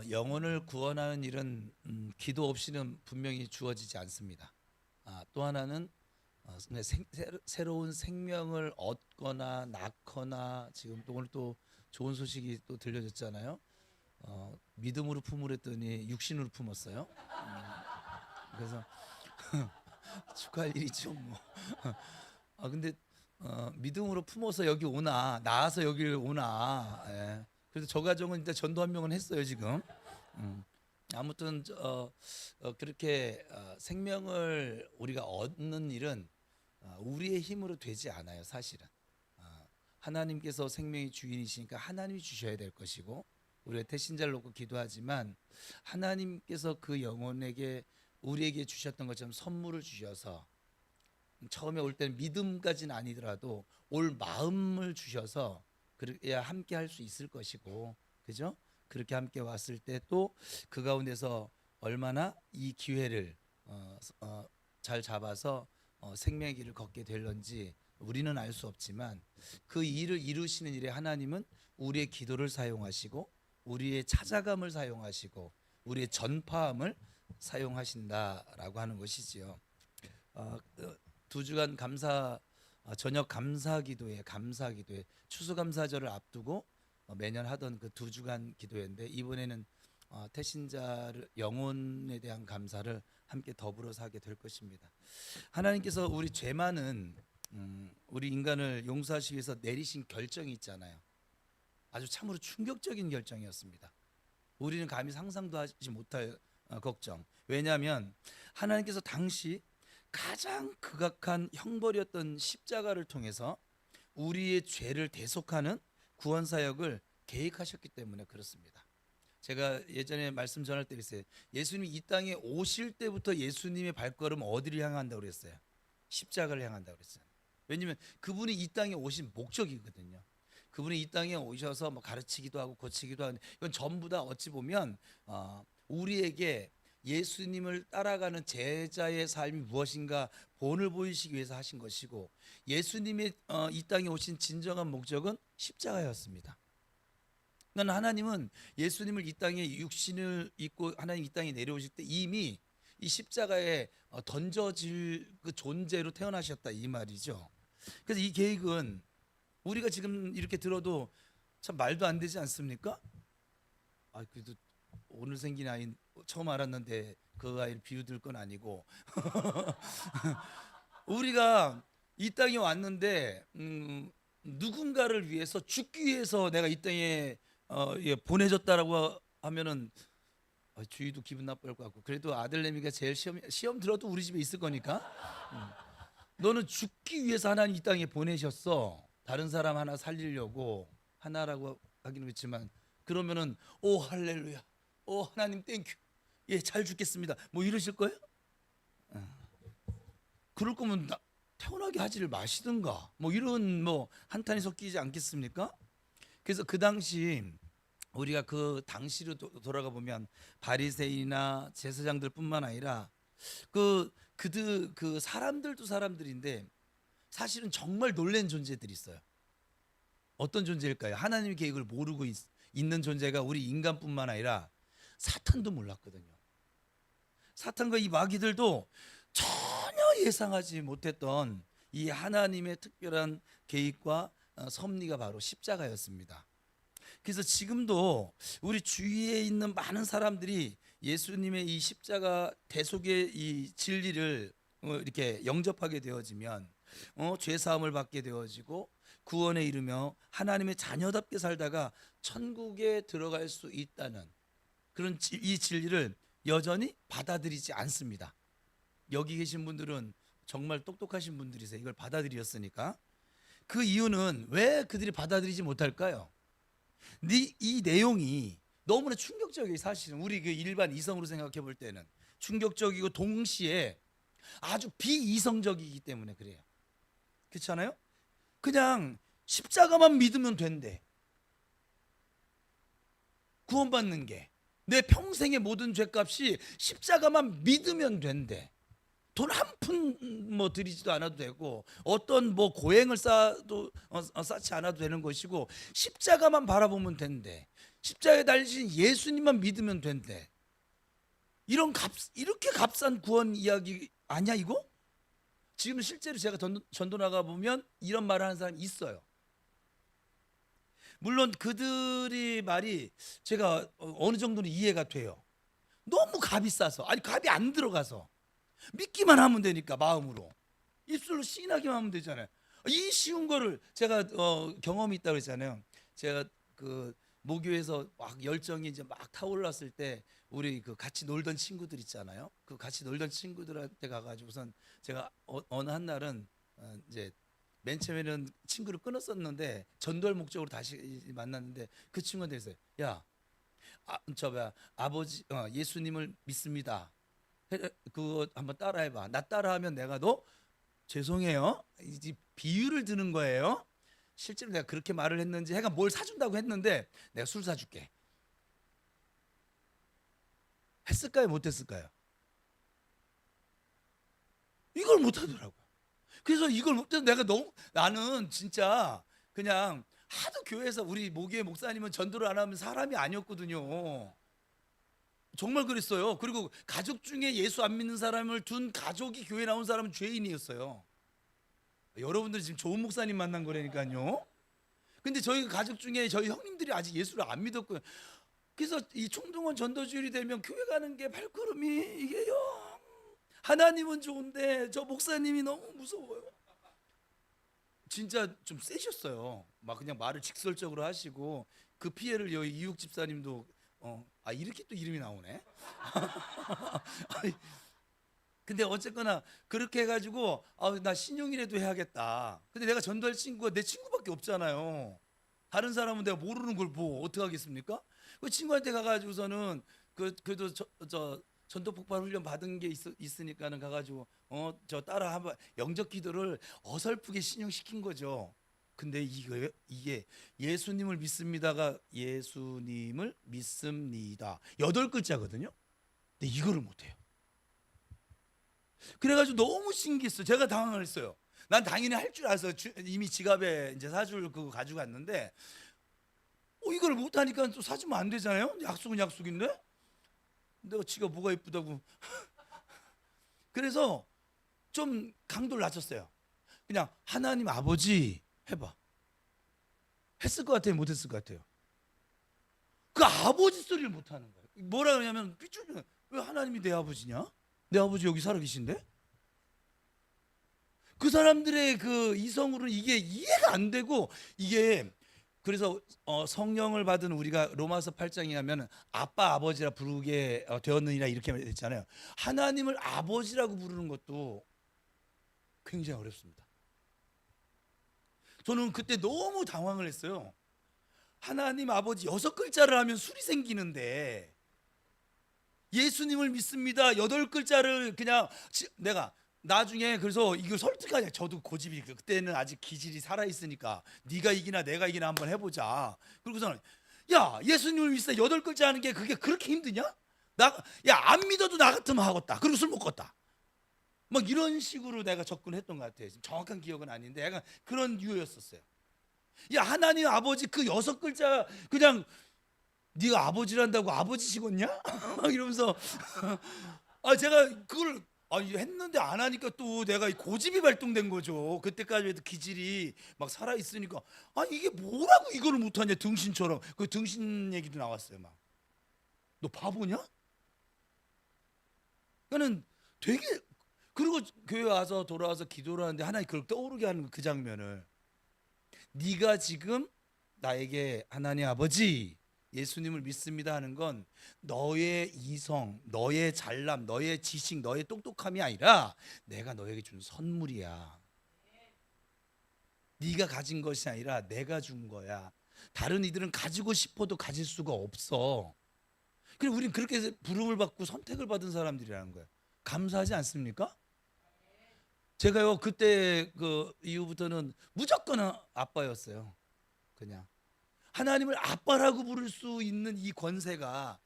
영혼을 구원하는 일은 기도 없이는 분명히 주어지지 않습니다. 또 하나는 새로운 생명을 얻거나 낳거나, 지금 또 오늘 또 좋은 소식이 또 들려졌잖아요. 믿음으로 품으랬더니 육신으로 품었어요. 그래서 축하할 일이죠 뭐. 근데 믿음으로 품어서 여기 오나, 나아서 여기를 오나. 예. 그래서 저 가정은 이제 전도 한 명은 했어요 지금. 아무튼 그렇게 생명을 우리가 얻는 일은 우리의 힘으로 되지 않아요 사실은. 하나님께서 생명의 주인이시니까 하나님이 주셔야 될 것이고, 우리가 대신자를 놓고 기도하지만 하나님께서 그 영혼에게, 우리에게 주셨던 것처럼 선물을 주셔서, 처음에 올 때는 믿음까지는 아니더라도 올 마음을 주셔서 그래야 함께 할 수 있을 것이고, 그죠? 그렇게 함께 왔을 때 또 그 가운데서 얼마나 이 기회를 잘 잡아서 생명의 길을 걷게 될런지 우리는 알 수 없지만, 그 일을 이루시는 일에 하나님은 우리의 기도를 사용하시고 우리의 찾아감을 사용하시고 우리의 전파함을 사용하신다라고 하는 것이지요. 두 주간 저녁 감사기도회 추수감사절을 앞두고 매년 하던 그 두 주간 기도회인데, 이번에는 태신자를 영혼에 대한 감사를 함께 더불어서 하게 될 것입니다. 하나님께서 우리 죄 많은 우리 인간을 용서하시기 위해서 내리신 결정이 있잖아요. 아주 참으로 충격적인 결정이었습니다. 우리는 감히 상상도 하지 못할 걱정. 왜냐하면 하나님께서 당시 가장 극악한 형벌이었던 십자가를 통해서 우리의 죄를 대속하는 구원 사역을 계획하셨기 때문에 그렇습니다. 제가 예전에 말씀 전할 때 그랬어요. 예수님이 이 땅에 오실 때부터 예수님의 발걸음 어디를 향한다고 그랬어요? 십자가를 향한다고 그랬어요. 왜냐하면 그분이 이 땅에 오신 목적이거든요. 그분이 이 땅에 오셔서 뭐 가르치기도 하고 고치기도 하고, 이건 전부 다 어찌 보면 우리에게 예수님을 따라가는 제자의 삶이 무엇인가 본을 보이시기 위해서 하신 것이고, 예수님의 이 땅에 오신 진정한 목적은 십자가였습니다. 그러니까 하나님은 예수님을 이 땅에 육신을 입고 하나님 이 땅에 내려오실 때 이미 이 십자가에 던져질 그 존재로 태어나셨다 이 말이죠. 그래서 이 계획은 우리가 지금 이렇게 들어도 참 말도 안 되지 않습니까? 그래도 오늘 생긴 아이 처음 알았는데 그 아이를 비유들 건 아니고 우리가 이 땅에 왔는데 누군가를 위해서 죽기 위해서 내가 이 땅에 보내졌다라고 하면은 주위도 기분 나쁠 것 같고, 그래도 아들내미가 제일 시험 들어도 우리 집에 있을 거니까 너는 죽기 위해서 하나님 이 땅에 보내셨어. 다른 사람 하나 살리려고, 하나라고 하기는 그렇지만, 그러면은 오 할렐루야, 오 하나님 땡큐, 예 잘 죽겠습니다 뭐 이러실 거예요? 그럴 거면 태어나게 하지를 마시든가 뭐 이런 뭐 한탄이 섞이지 않겠습니까? 그래서 그 당시 우리가 그 당시로 돌아가 보면 바리새인이나 제사장들뿐만 아니라 그 사람들도 사람들인데 사실은 정말 놀란 존재들이 있어요. 어떤 존재일까요? 하나님의 계획을 모르고 있는 존재가 우리 인간뿐만 아니라 사탄도 몰랐거든요. 사탄과 이 마귀들도 전혀 예상하지 못했던 이 하나님의 특별한 계획과 섭리가 바로 십자가였습니다. 그래서 지금도 우리 주위에 있는 많은 사람들이 예수님의 이 십자가 대속의 이 진리를 이렇게 영접하게 되어지면 죄 사함을 받게 되어지고 구원에 이르며 하나님의 자녀답게 살다가 천국에 들어갈 수 있다는 그런 이 진리를 여전히 받아들이지 않습니다. 여기 계신 분들은 정말 똑똑하신 분들이세요. 이걸 받아들였으니까. 그 이유는 왜 그들이 받아들이지 못할까요? 이 내용이 너무나 충격적이에요. 사실은 우리 그 일반 이성으로 생각해 볼 때는 충격적이고 동시에 아주 비이성적이기 때문에 그래요. 그렇잖아요? 그냥 십자가만 믿으면 된대. 구원받는 게 내 평생의 모든 죄값이 십자가만 믿으면 된대. 돈 한 푼 뭐 들이지도 않아도 되고 어떤 뭐 고행을 쌓지 않아도 되는 것이고 십자가만 바라보면 된대. 십자가에 달리신 예수님만 믿으면 된대. 이렇게 값싼 구원 이야기 아니야 이거? 지금 실제로 제가 전도 나가 보면 이런 말을 하는 사람이 있어요. 물론 그들이 말이 제가 어느 정도는 이해가 돼요. 너무 값이 싸서, 아니 값이 안 들어가서 믿기만 하면 되니까, 마음으로 입술로 시인하기만 하면 되잖아요. 이 쉬운 거를 제가 경험이 있다고 했잖아요. 제가 그 모교에서 막 열정이 이제 막 타올랐을 때 우리 그 같이 놀던 친구들 있잖아요. 그 같이 놀던 친구들한테 가가지고선 제가 어느 한 날은 이제 맨 처음에는 친구를 끊었었는데 전도할 목적으로 다시 만났는데 그 친구한테 했어요. 야, 저 뭐야, 아버지 예수님을 믿습니다. 그거 한번 따라해봐. 나 따라하면 내가 너 죄송해요. 이제 비유를 드는 거예요. 실제로 내가 그렇게 말을 했는지, 해가 뭘 사준다고 했는데 내가 술 사줄게 했을까요? 못했을까요? 이걸 못하더라고요. 그래서 이걸 못해서 내가 너무, 나는 진짜 그냥 하도 교회에서 우리 모교의 목사님은 전도를 안 하면 사람이 아니었거든요. 정말 그랬어요. 그리고 가족 중에 예수 안 믿는 사람을 둔 가족이 교회 나온 사람은 죄인이었어요. 여러분들 지금 좋은 목사님 만난 거라니까요. 근데 저희 가족 중에 저희 형님들이 아직 예수를 안 믿었고요. 그래서 이 총동원 전도주일이 되면 교회 가는 게 발걸음이 이게요. 하나님은 좋은데 저 목사님이 너무 무서워요. 진짜 좀 세셨어요. 막 그냥 말을 직설적으로 하시고, 그 피해를 여기 이육 집사님도 이렇게 또 이름이 나오네. 아니, 근데 어쨌거나 그렇게 해가지고 나 신용이라도 해야겠다. 근데 내가 전도할 친구가 내 친구밖에 없잖아요. 다른 사람은 내가 모르는 걸 뭐 어떻게 하겠습니까? 그 친구한테 가가지고서는 그래도 저 전도 폭발 훈련 받은 게 있으니까는 가가지고 저 따라 한번 영접 기도를 어설프게 신용시킨 거죠. 근데 이게 예수님을 믿습니다가 예수님을 믿습니다 8글자거든요. 근데 이거를 못해요. 그래가지고 너무 신기했어요. 제가 당황을 했어요. 난 당연히 할 줄 알아서 이미 지갑에 이제 사줄 그거 가지고 갔는데 이걸 못하니까 또 사주면 안 되잖아요. 약속은 약속인데 내가 지가 뭐가 이쁘다고. 그래서 좀 강도를 낮췄어요. 그냥 하나님 아버지 해봐. 했을 것 같아요? 못했을 것 같아요? 그 아버지 소리를 못하는 거예요. 뭐라 그러냐면 삐뚤면, 왜 하나님이 내 아버지냐? 내 아버지 여기 살아계신데? 그 사람들의 그 이성으로는 이게 이해가 안 되고, 이게 그래서 성령을 받은 우리가 로마서 8장에 가면 아빠 아버지라 부르게 되었느니라 이렇게 했잖아요. 하나님을 아버지라고 부르는 것도 굉장히 어렵습니다. 저는 그때 너무 당황을 했어요. 하나님 아버지 6글자를 하면 술이 생기는데 예수님을 믿습니다 8글자를 그냥 내가 나중에 그래서 이걸 설득하냐. 저도 고집이, 그때는 아직 기질이 살아있으니까 네가 이기나 내가 이기나 한번 해보자. 그러고서는 야, 예수님을 믿어 8글자 하는 게 그게 그렇게 힘드냐? 야, 안 믿어도 나 같으면 하겠다. 그리고 술 먹겠다. 막 이런 식으로 내가 접근했던 것 같아요. 정확한 기억은 아닌데 약간 그런 유였었어요. 야, 하나님 아버지 그 6글자 그냥 네가 아버지란다고 아버지시겠냐? 막 이러면서 제가 그걸 했는데 안 하니까 또 내가 고집이 발동된 거죠. 그때까지 해도 기질이 막 살아 있으니까 이게 뭐라고 이거를 못하냐, 등신처럼. 그 등신 얘기도 나왔어요. 막 너 바보냐? 그러니까는 되게, 그리고 교회 와서 돌아와서 기도를 하는데 하나님 그걸 떠오르게 하는 그 장면을, 네가 지금 나에게 하나님 아버지 예수님을 믿습니다 하는 건 너의 이성, 너의 잘남, 너의 지식, 너의 똑똑함이 아니라 내가 너에게 준 선물이야. 네가 가진 것이 아니라 내가 준 거야. 다른 이들은 가지고 싶어도 가질 수가 없어. 그리고 우린 그렇게 부름을 받고 선택을 받은 사람들이라는 거예요. 감사하지 않습니까? 제가요 그때 그 이후부터는 무조건 아빠였어요. 그냥 하나님을 아빠라고 부를 수 있는 이 권세가,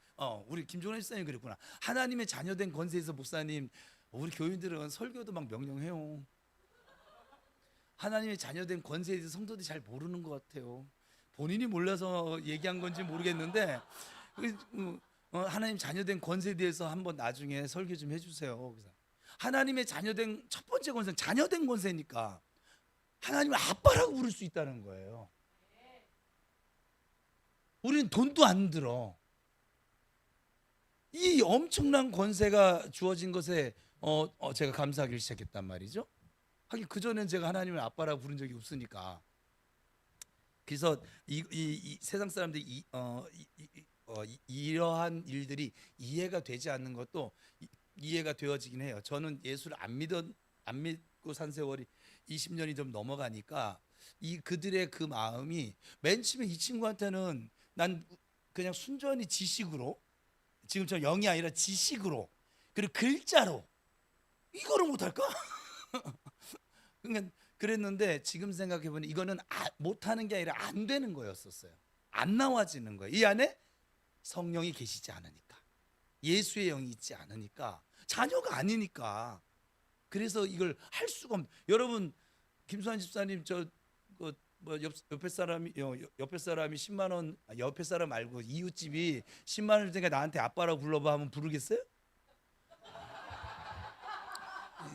우리 김종환 집사님 그랬구나. 하나님의 자녀된 권세에서 목사님, 우리 교인들은 설교도 막 명령해요. 하나님의 자녀된 권세에 대해서 성도들이 잘 모르는 것 같아요. 본인이 몰라서 얘기한 건지 모르겠는데 하나님 자녀된 권세에 대해서 한번 나중에 설교 좀 해주세요. 그래서 하나님의 자녀된 첫 번째 권세, 자녀된 권세니까 하나님을 아빠라고 부를 수 있다는 거예요. 우리는 돈도 안 들어. 이 엄청난 권세가 주어진 것에 제가 감사하기를 시작했단 말이죠. 하긴 그전엔 제가 하나님을 아빠라고 부른 적이 없으니까. 그래서 이 세상 사람들이 이러한 일들이 이해가 되지 않는 것도 이해가 되어지긴 해요. 저는 예수를 안 믿고 산 세월이 20년이 좀 넘어가니까 그들의 그 마음이 맨 처음에 이 친구한테는 난 그냥 순전히 지식으로, 지금처럼 영이 아니라 지식으로, 그리고 글자로 이거를 못할까? 그러니까 그랬는데 지금 생각해 보니 이거는 못하는 게 아니라 안 되는 거였었어요. 안 나와지는 거예요. 이 안에 성령이 계시지 않으니까, 예수의 영이 있지 않으니까, 자녀가 아니니까. 그래서 이걸 할 수가 없는. 여러분, 김수환 집사님 옆에 사람이 10만 원, 옆에 사람 말고 이웃집이 10만 원 주니까 나한테 아빠라고 불러봐 하면 부르겠어요?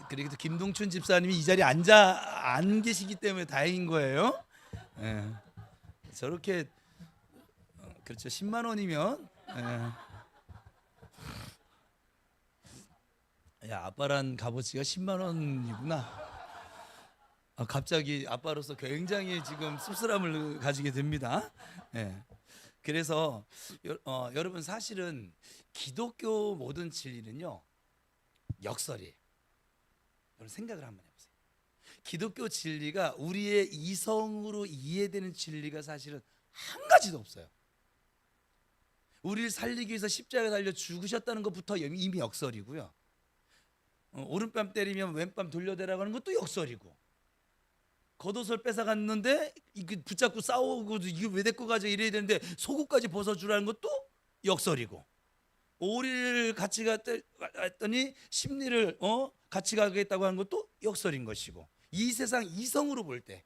그래도 김동춘 집사님이 이 자리에 안 계시기 때문에 다행인 거예요. 예. 저렇게 그렇죠. 10만 원이면 야, 아빠란 값어치가 10만 원이구나. 갑자기 아빠로서 굉장히 지금 씁쓸함을 가지게 됩니다. 예. 그래서 여러분, 사실은 기독교 모든 진리는요, 역설이에요. 여러분 생각을 한번 해보세요. 기독교 진리가 우리의 이성으로 이해되는 진리가 사실은 한 가지도 없어요. 우리를 살리기 위해서 십자가에 달려 죽으셨다는 것부터 이미 역설이고요. 오른뺨 때리면 왼뺨 돌려대라고 하는 것도 역설이고, 겉옷을 뺏어갔는데 붙잡고 싸우고 이게 왜 데리고 가져 이래야 되는데 속옷까지 벗어주라는 것도 역설이고, 오리를 같이 갔더니 심리를 같이 가겠다고 하는 것도 역설인 것이고, 이 세상 이성으로 볼 때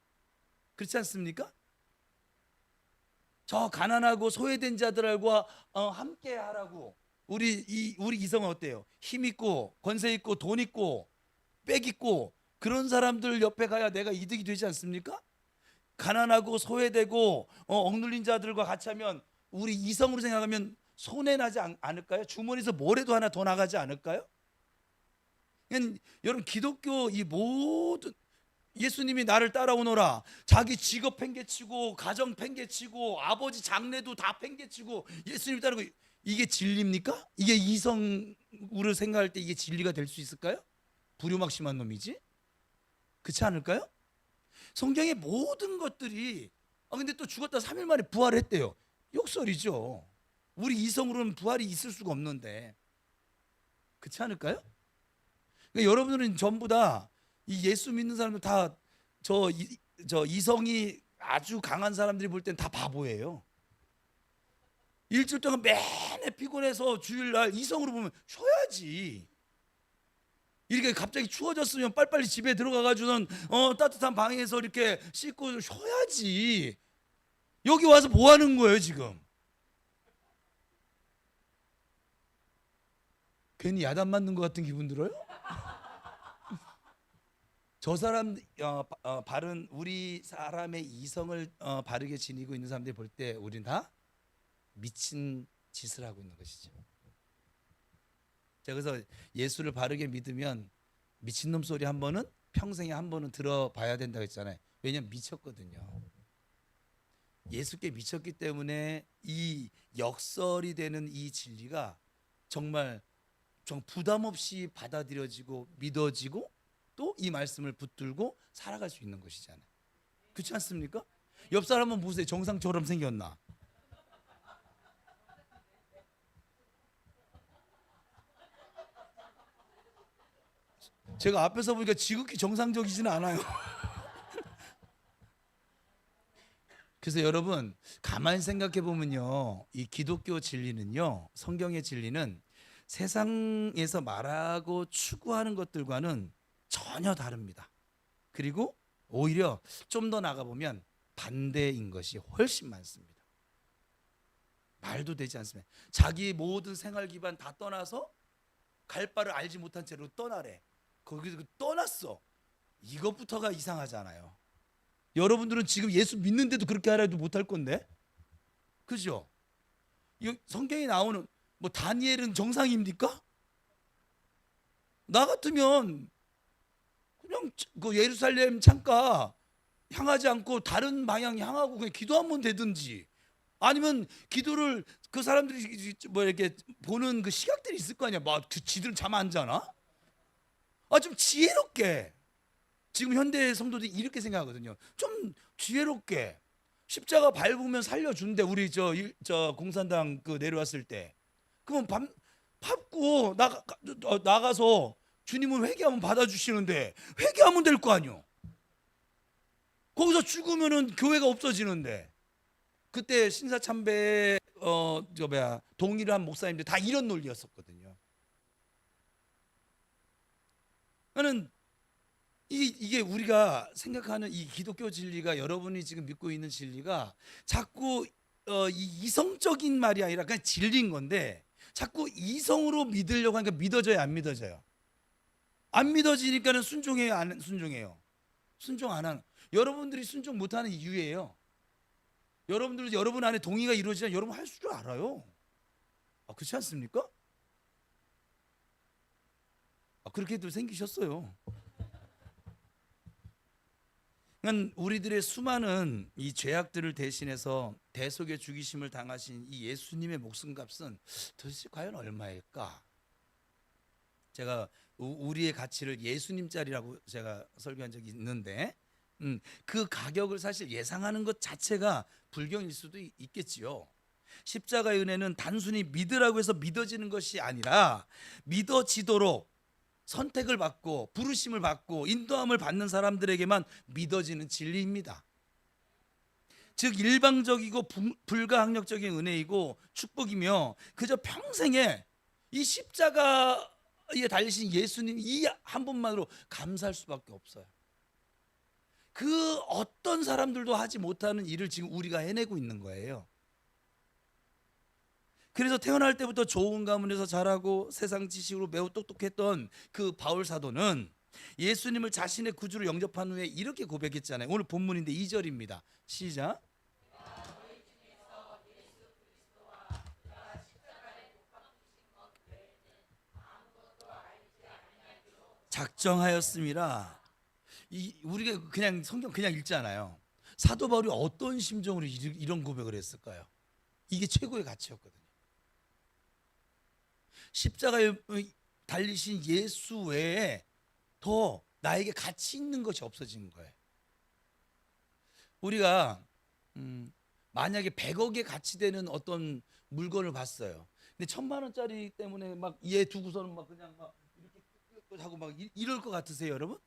그렇지 않습니까? 저 가난하고 소외된 자들과 함께 하라고. 우리 이성은 어때요? 힘 있고 권세 있고 돈 있고 빽 있고 그런 사람들 옆에 가야 내가 이득이 되지 않습니까? 가난하고 소외되고 억눌린 자들과 같이 하면 우리 이성으로 생각하면 손해 나지 않을까요? 주머니에서 뭐라도 하나 더 나가지 않을까요? 여러분, 기독교 이 모든, 예수님이 나를 따라오너라, 자기 직업 팽개치고 가정 팽개치고 아버지 장래도 다 팽개치고 예수님 따르고, 이게 진리입니까? 이게 이성으로 생각할 때 이게 진리가 될 수 있을까요? 불효막심한 놈이지. 그렇지 않을까요? 성경의 모든 것들이 근데 또 죽었다 3일 만에 부활했대요. 역설이죠. 우리 이성으로는 부활이 있을 수가 없는데. 그렇지 않을까요? 그러니까 여러분들은 전부 다 이 예수 믿는 사람들 다 저 이성이 아주 강한 사람들이 볼 땐 다 바보예요. 일주일 동안 매일 피곤해서 주일날 이성으로 보면 쉬어야지. 이렇게 갑자기 추워졌으면 빨리빨리 집에 들어가가지고는 따뜻한 방에서 이렇게 씻고 쉬어야지. 여기 와서 뭐 하는 거예요 지금? 괜히 야단 맞는 것 같은 기분 들어요? 저 사람 바른 우리 사람의 이성을 바르게 지니고 있는 사람들이 볼 때 우린 다 미친 짓을 하고 있는 것이죠. 제가 그래서 예수를 바르게 믿으면 미친놈 소리 한 번은 평생에 한 번은 들어봐야 된다고 했잖아요. 왜냐하면 미쳤거든요. 예수께 미쳤기 때문에 이 역설이 되는 이 진리가 정말 부담 없이 받아들여지고 믿어지고 또 이 말씀을 붙들고 살아갈 수 있는 것이잖아요. 그렇지 않습니까? 옆 사람 한번 보세요. 정상처럼 생겼나? 제가 앞에서 보니까 지극히 정상적이지는 않아요. 그래서 여러분, 가만히 생각해 보면요, 이 기독교 진리는요, 성경의 진리는 세상에서 말하고 추구하는 것들과는 전혀 다릅니다. 그리고 오히려 좀 더 나가 보면 반대인 것이 훨씬 많습니다. 말도 되지 않습니다. 자기의 모든 생활 기반 다 떠나서 갈 바를 알지 못한 채로 떠나래. 거기서 떠났어. 이것부터가 이상하잖아요. 여러분들은 지금 예수 믿는데도 그렇게 하라 해도 못할 건데, 그죠? 성경에 나오는 뭐 다니엘은 정상입니까? 나 같으면 그냥 그 예루살렘 창가 향하지 않고 다른 방향 향하고 그냥 기도 한번 되든지, 아니면 기도를 그 사람들이 뭐 이렇게 보는 그 시각들이 있을 거 아니야. 막 지들은 잠 안 자나? 좀 지혜롭게, 지금 현대 성도들이 이렇게 생각하거든요. 좀 지혜롭게 십자가 밟으면 살려준대. 우리 저 공산당 그 내려왔을 때, 그러면 밟고 나가서 주님은 회개하면 받아주시는데 회개하면 될 거 아니요. 거기서 죽으면은 교회가 없어지는데. 그때 신사참배 동의를 한 목사님들 다 이런 논리였었거든요. 나는 이게 우리가 생각하는 이 기독교 진리가, 여러분이 지금 믿고 있는 진리가 자꾸 이성적인 말이 아니라 그냥 진리인 건데, 자꾸 이성으로 믿으려고 하니까 믿어져요, 안 믿어져요? 안 믿어지니까는 순종해요, 안 순종해요? 순종 안 하는. 여러분들이 순종 못하는 이유예요. 여러분들, 여러분 안에 동의가 이루어지면 여러분 할 줄 알아요. 그렇지 않습니까? 그렇게도 생기셨어요. 그러니까 우리들의 수많은 이 죄악들을 대신해서 대속의 죽이심을 당하신 이 예수님의 목숨값은 도대체 과연 얼마일까? 제가 우리의 가치를 예수님짜리라고 제가 설교한 적이 있는데, 그 가격을 사실 예상하는 것 자체가 불경일 수도 있겠지요. 십자가의 은혜는 단순히 믿으라고 해서 믿어지는 것이 아니라 믿어지도록 선택을 받고 부르심을 받고 인도함을 받는 사람들에게만 믿어지는 진리입니다. 즉 일방적이고 불가항력적인 은혜이고 축복이며, 그저 평생에 이 십자가에 달리신 예수님 이 한 분만으로 감사할 수밖에 없어요. 그 어떤 사람들도 하지 못하는 일을 지금 우리가 해내고 있는 거예요. 그래서 태어날 때부터 좋은 가문에서 자라고 세상 지식으로 매우 똑똑했던 그 바울 사도는 예수님을 자신의 구주로 영접한 후에 이렇게 고백했잖아요. 오늘 본문인데 2절입니다. 시작. 작정하였습니다. 우리가 그냥 성경 그냥 읽잖아요. 사도 바울이 어떤 심정으로 이런 고백을 했을까요? 이게 최고의 가치였거든요. 십자가에 달리신 예수 외에 더 나에게 가치 있는 것이 없어진 거예요. 우리가 만약에 100억의 가치 되는 어떤 물건을 봤어요. 근데 1000만 원짜리 때문에 막 얘 두고서는 막 그냥 막 이렇게 하고 막 이럴 것 같으세요, 여러분?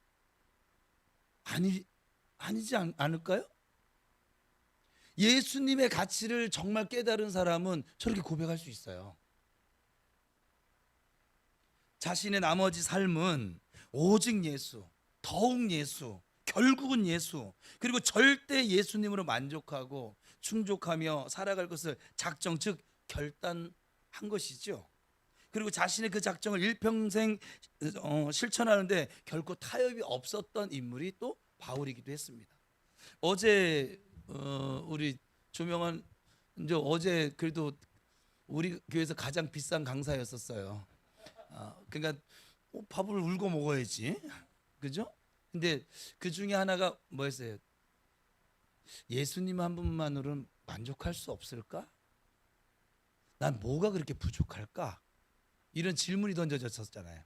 아니지 않을까요? 예수님의 가치를 정말 깨달은 사람은 저렇게 고백할 수 있어요. 자신의 나머지 삶은 오직 예수, 더욱 예수, 결국은 예수, 그리고 절대 예수님으로 만족하고 충족하며 살아갈 것을 작정, 즉 결단한 것이죠. 그리고 자신의 그 작정을 일평생 실천하는데 결코 타협이 없었던 인물이 또 바울이기도 했습니다. 어제 우리 조명한 이제 어제 그래도 우리 교회에서 가장 비싼 강사였었어요. 그러니까 밥을 울고 먹어야지, 그죠? 근데 그 중에 하나가 뭐였어요? 예수님 한 분만으로는 만족할 수 없을까? 난 뭐가 그렇게 부족할까? 이런 질문이 던져졌었잖아요.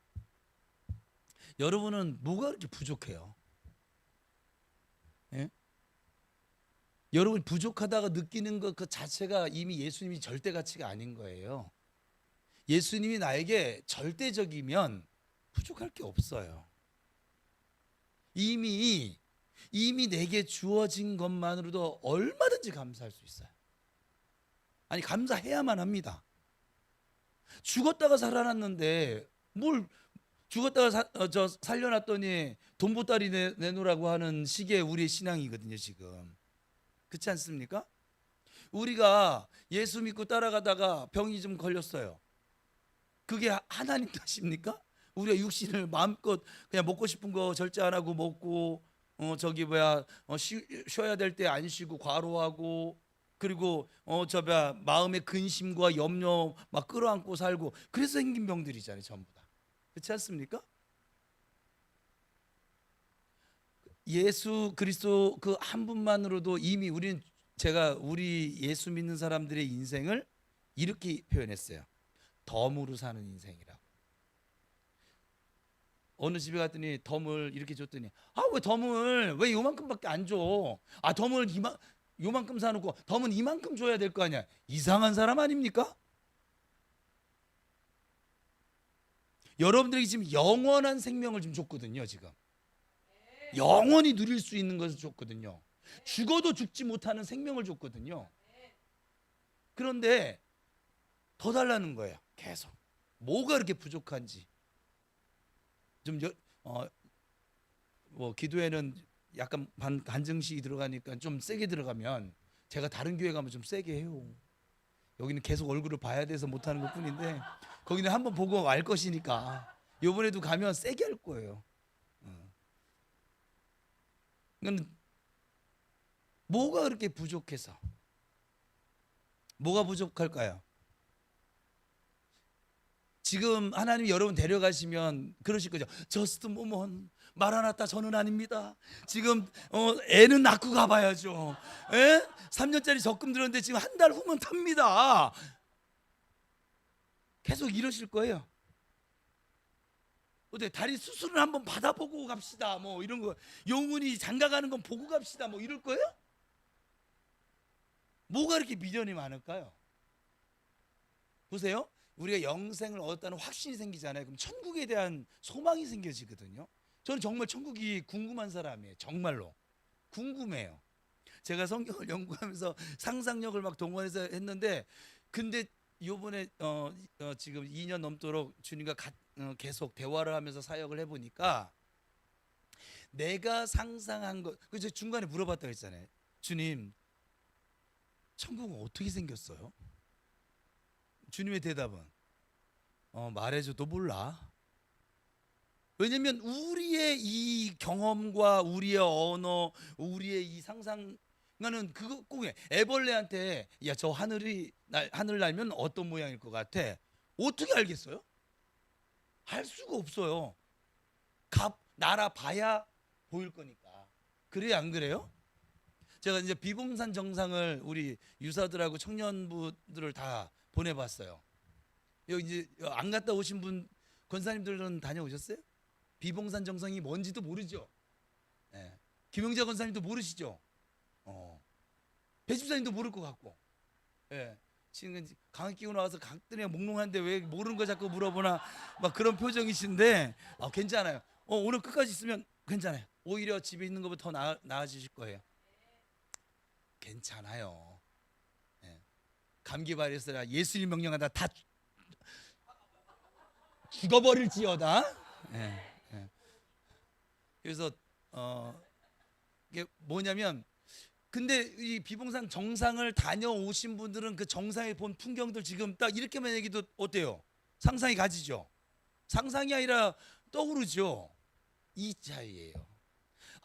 여러분은 뭐가 그렇게 부족해요? 예? 여러분 부족하다가 느끼는 것 그 자체가 이미 예수님이 절대 가치가 아닌 거예요. 예수님이 나에게 절대적이면 부족할 게 없어요. 이미 내게 주어진 것만으로도 얼마든지 감사할 수 있어요. 아니 감사해야만 합니다. 죽었다가 살아났는데 뭘 죽었다가 살려놨더니 돈 보따리 내놓으라고 하는 식의 우리의 신앙이거든요 지금. 그렇지 않습니까? 우리가 예수 믿고 따라가다가 병이 좀 걸렸어요. 그게 하나님 탓입니까? 우리가 육신을 마음껏 그냥 먹고 싶은 거 절제 안 하고 먹고 저기 뭐야 쉬어야 될 때 안 쉬고 과로하고 그리고 마음의 근심과 염려 막 끌어안고 살고 그래서 생긴 병들이잖아요, 전부 다. 그렇지 않습니까? 예수 그리스도 그 한 분만으로도 이미 우리 예수 믿는 사람들의 인생을 이렇게 표현했어요. 덤으로 사는 인생이라고. 어느 집에 갔더니 덤을 이렇게 줬더니 왜 덤을 왜 요만큼밖에 안 줘? 덤을 요만큼 사놓고 덤은 이만큼 줘야 될 거 아니야. 이상한 사람 아닙니까? 여러분들에게 지금 영원한 생명을 좀 줬거든요. 지금 영원히 누릴 수 있는 것을 줬거든요. 죽어도 죽지 못하는 생명을 줬거든요. 그런데 더 달라는 거예요. 계속 뭐가 그렇게 부족한지. 뭐 기도에는 약간 반증식이 들어가니까 좀 세게 들어가면 제가 다른 교회 가면 좀 세게 해요. 여기는 계속 얼굴을 봐야 돼서 못하는 것뿐인데 거기는 한번 보고 알 것이니까 이번에도 가면 세게 할 거예요. 그러니까 뭐가 그렇게 부족해서 뭐가 부족할까요? 지금 하나님이 여러분 데려가시면 그러실 거죠. 저스트 모먼 마라나타 저는 아닙니다. 지금 애는 낳고 가봐야죠. 3년짜리 적금 들었는데 지금 한 달 후면 탑니다. 계속 이러실 거예요. 어때 다리 수술을 한번 받아보고 갑시다. 뭐 이런 거 영혼이 장가가는 건 보고 갑시다. 뭐 이럴 거예요? 뭐가 이렇게 미련이 많을까요? 보세요. 우리가 영생을 얻었다는 확신이 생기잖아요. 그럼 천국에 대한 소망이 생겨지거든요. 저는 정말 천국이 궁금한 사람이에요. 정말로 궁금해요. 제가 성경을 연구하면서 상상력을 막 동원해서 했는데 근데 요번에 지금 2년 넘도록 주님과 계속 대화를 하면서 사역을 해보니까 내가 상상한 것 그래서 중간에 물어봤다고 했잖아요. 주님 천국은 어떻게 생겼어요? 주님의 대답은 말해줘도 몰라. 왜냐면 우리의 이 경험과 우리의 언어, 우리의 이 상상은 그거 꼭 애벌레한테 야 저 하늘 날면 어떤 모양일 것 같아? 어떻게 알겠어요? 할 수가 없어요. 날아봐야 보일 거니까. 그래요, 안 그래요? 제가 이제 비봉산 정상을 우리 유사들하고 청년부들을 다 보내봤어요. 여기 이제 안 갔다 오신 분 권사님들은 다녀오셨어요? 비봉산 정상이 뭔지도 모르죠. 네. 김영자 권사님도 모르시죠. 배 집사님도 모를 것 같고. 네. 지금 강의 끼고 나와서 강들이 몽롱한데 왜 모르는 거 자꾸 물어보나 막 그런 표정이신데 괜찮아요. 오늘 끝까지 있으면 괜찮아요. 오히려 집에 있는 것보다 더 나아지실 거예요. 괜찮아요. 네. 감기 바이러스라 예수님 명령하다 다 죽어버릴지어다. 네. 네. 그래서 이게 뭐냐면 근데 이 비봉산 정상을 다녀오신 분들은 그 정상에 본 풍경들 지금 딱 이렇게만 얘기도 어때요? 상상이 가지죠. 상상이 아니라 떠오르죠. 이 차이예요.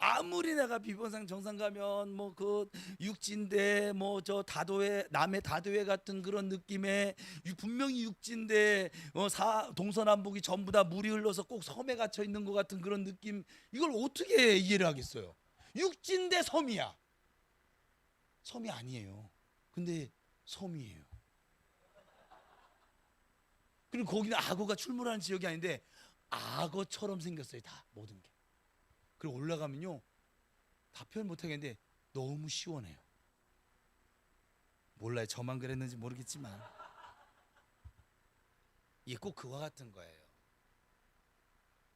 아무리 내가 비봉산 정상 가면 뭐 그 육지인데 뭐 저 다도해 남해 다도해 같은 그런 느낌의 분명히 육지인데 동서남북이 전부 다 물이 흘러서 꼭 섬에 갇혀 있는 것 같은 그런 느낌 이걸 어떻게 이해를 하겠어요? 육지인데 섬이야. 섬이 아니에요. 근데 섬이에요. 그리고 거기는 악어가 출몰하는 지역이 아닌데 악어처럼 생겼어요. 다 모든 게. 그리고 올라가면요 다 표현 못하겠는데 너무 시원해요. 몰라요. 저만 그랬는지 모르겠지만 이게 꼭 그와 같은 거예요.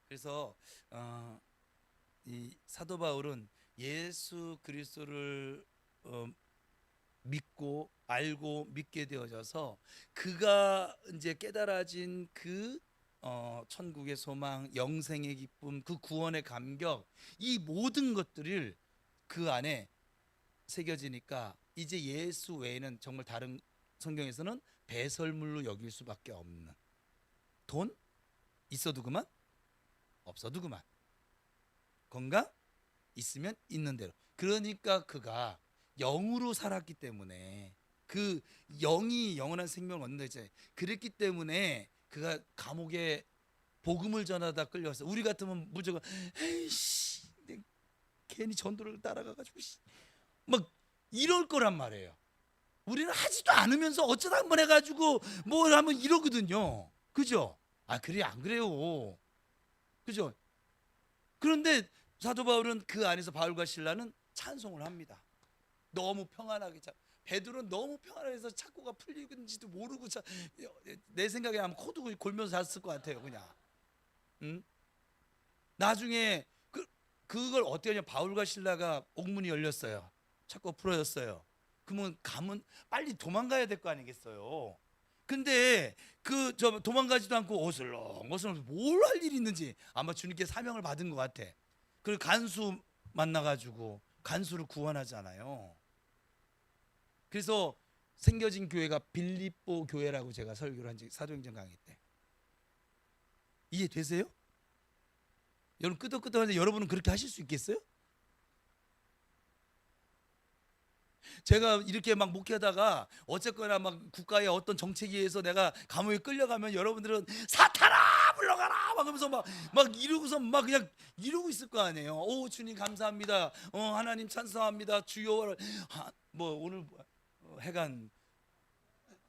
그래서 이 사도 바울은 예수 그리스도를 믿고 알고 믿게 되어져서 그가 이제 깨달아진 그 천국의 소망, 영생의 기쁨, 그 구원의 감격 이 모든 것들을 그 안에 새겨지니까 이제 예수 외에는 정말 다른 성경에서는 배설물로 여길 수밖에 없는, 돈 있어도 그만, 없어도 그만, 건강 있으면 있는 대로. 그러니까 그가 영으로 살았기 때문에, 그 영이 영원한 생명을 얻는다 했잖아요. 그랬기 때문에 그가 감옥에 복음을 전하다 끌려왔어. 우리 같으면 무조건 에이씨 괜히 전도를 따라가가지고 막 이럴 거란 말이에요. 우리는 하지도 않으면서 어쩌다 한번 해가지고 뭘 하면 이러거든요. 그죠? 아 그래 안 그래요. 그죠? 그런데 사도 바울은 그 안에서 바울과 실라는 찬송을 합니다. 너무 평안하게. 베드로는 너무 평안해서 착고가 풀리는지도 모르고 내 생각에 아마 코도 골면서 잤을 것 같아요. 그냥. 응? 나중에 그걸 어떻게 하냐. 바울과 실라가 옥문이 열렸어요. 착고 풀어졌어요. 그러면 가면 빨리 도망가야 될 거 아니겠어요. 근데 저 도망가지도 않고 어슬렁어슬렁 뭘 할 일이 있는지 아마 주님께 사명을 받은 것 같아. 그리고 간수 만나가지고 간수를 구원하잖아요. 그래서 생겨진 교회가 빌립보 교회라고 제가 설교를 한 적, 사도행전 강의 때. 이해되세요? 여러분 끄덕끄덕하는데 여러분은 그렇게 하실 수 있겠어요? 제가 이렇게 막 목회하다가 어쨌거나 막 국가의 어떤 정책에 의해서 내가 감옥에 끌려가면 여러분들은 사탄아 물러가라 막 하면서 막 이러고서 막 그냥 이러고 있을 거 아니에요. 오 주님 감사합니다. 하나님 찬송합니다. 주여. 뭐 오늘 해간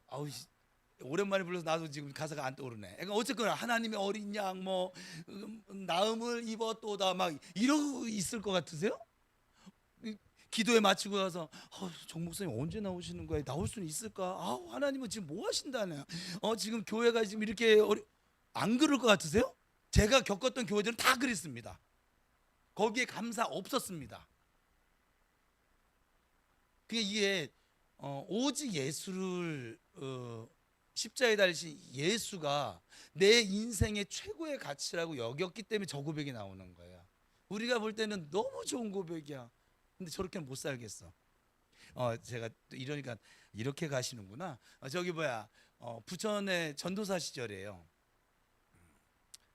아우 오랜만에 불러서 나도 지금 가사가 안 떠오르네. 그러니까 어쨌거나 하나님의 어린 양 뭐 나음을 입었도다 막 이러고 있을 것 같으세요? 기도에 마치고 가서 정 목사님 언제 나오시는 거예요? 나올 수는 있을까? 하나님은 지금 뭐 하신다네. 지금 교회가 지금 이렇게 안 그럴 것 같으세요? 제가 겪었던 교회들은 다 그랬습니다. 거기에 감사 없었습니다. 그게 이게 오직 예수를 십자가에 달리신 예수가 내 인생의 최고의 가치라고 여겼기 때문에 저 고백이 나오는 거예요. 우리가 볼 때는 너무 좋은 고백이야. 근데 저렇게는 못 살겠어. 제가 또 이러니까 이렇게 가시는구나. 저기 뭐야 부천의 전도사 시절이에요.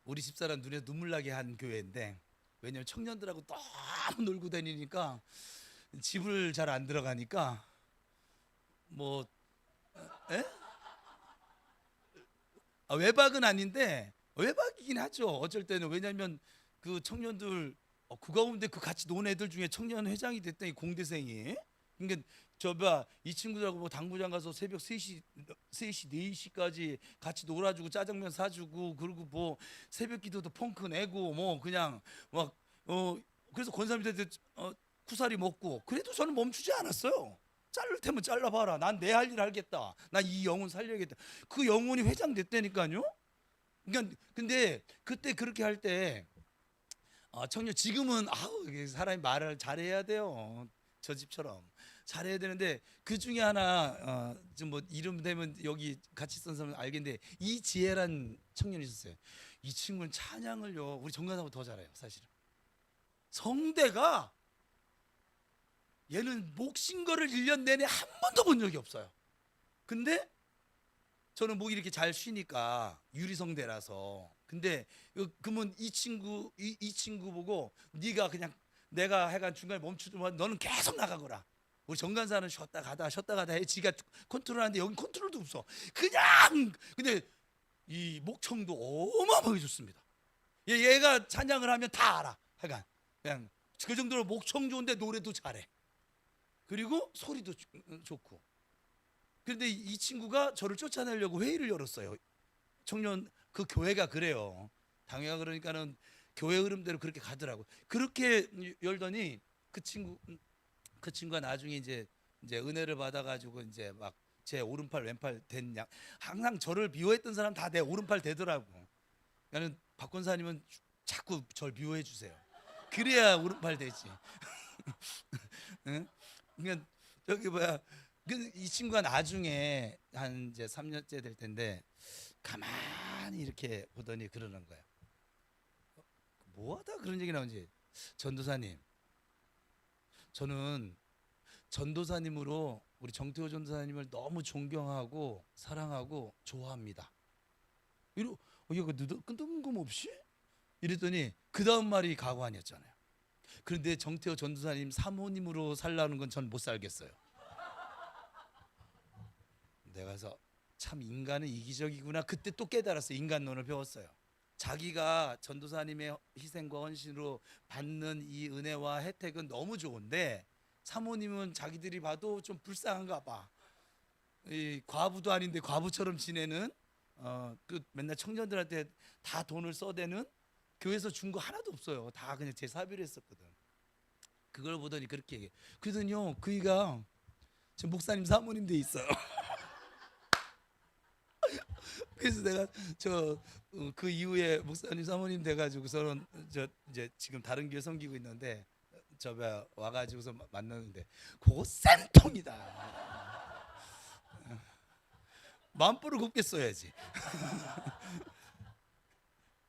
우리 집사람 눈에 눈물 나게 한 교회인데, 왜냐면 청년들하고 너무 놀고 다니니까 집을 잘 안 들어가니까 뭐 에? 외박은 아닌데 외박이긴 하죠. 어쩔 때는. 왜냐면 그 청년들 그 가운데 그 같이 논 애들 중에 청년 회장이 됐더니 공대생이. 그러니까 이 친구들하고 뭐 당구장 가서 새벽 3시 4시까지 같이 놀아주고 짜장면 사주고, 그리고 뭐 새벽 기도도 펑크 내고 뭐 그냥 막 그래서 권사님들 쿠사리 먹고. 그래도 저는 멈추지 않았어요. 자를 테면 잘라봐라. 난 내 할 일 하겠다. 난 이 영혼 살려야겠다. 그 영혼이 회장 됐다니까요. 그러니까 근데 그때 그렇게 할 때 청년 지금은 사람이 말을 잘해야 돼요. 저 집처럼 잘해야 되는데, 그 중에 하나 좀 뭐 이름 되면 여기 같이 있던 사람 알겠는데, 이지혜란 청년이 있었어요. 이 친구는 찬양을요 우리 정관사보다 더 잘해요. 사실은 성대가, 얘는 목신거를 1년 내내 한 번도 본 적이 없어요. 근데 저는 목이 이렇게 잘 쉬니까 유리성대라서. 근데 그러면 이 친구 보고 네가 그냥 내가 해간 중간에 멈추지만 너는 계속 나가거라. 우리 정간사는 쉬었다 가다 해. 지가 컨트롤하는데 여기 컨트롤도 없어. 그냥. 근데 이 목청도 어마어마하게 좋습니다. 얘가 찬양을 하면 다 알아. 하여간 그냥 그 정도로 목청 좋은데 노래도 잘해. 그리고 소리도 좋고. 그런데 이 친구가 저를 쫓아내려고 회의를 열었어요. 청년 그 교회가 그래요. 당회가 그러니까는 교회 흐름대로 그렇게 가더라고. 그렇게 열더니 그 친구가 나중에 이제 은혜를 받아가지고 이제 막 제 오른팔 왼팔 된 양. 항상 저를 미워했던 사람 다 내 오른팔 되더라고. 나는 박 권사님은 자꾸 절 미워해 주세요. 그래야 오른팔 되지. 응? 그러니까 저기 뭐야. 이 친구가 나중에 한 이제 3년째 될 텐데 가만히 이렇게 보더니 그러는 거예요. 뭐하다 그런 얘기 나오는지. 전도사님, 저는 전도사님으로 우리 정태호 전도사님을 너무 존경하고 사랑하고 좋아합니다. 이러 이거 뜬금없이 이랬더니 그 다음 말이 가고 아니었잖아요. 그런데 정태호 전도사님 사모님으로 살라는 건 전 못 살겠어요. 내가 그래서 참 인간은 이기적이구나 그때 또 깨달았어요. 인간론을 배웠어요. 자기가 전도사님의 희생과 헌신으로 받는 이 은혜와 혜택은 너무 좋은데 사모님은 자기들이 봐도 좀 불쌍한가 봐. 이 과부도 아닌데 과부처럼 지내는 그 맨날 청년들한테 다 돈을 써대는 교회에서 준 거 하나도 없어요. 다 그냥 제 사비로 했었거든. 그걸 보더니 그렇게 얘기해. 그러더니요 그이가 지금 목사님 사모님 돼 있어요. 그래서 내가 그 이후에 목사님 사모님 돼가지고서는 이제 지금 다른 교회 섬기고 있는데 와가지고서 만났는데 그거 쌤통이다. 마음보를 곱게 써야지.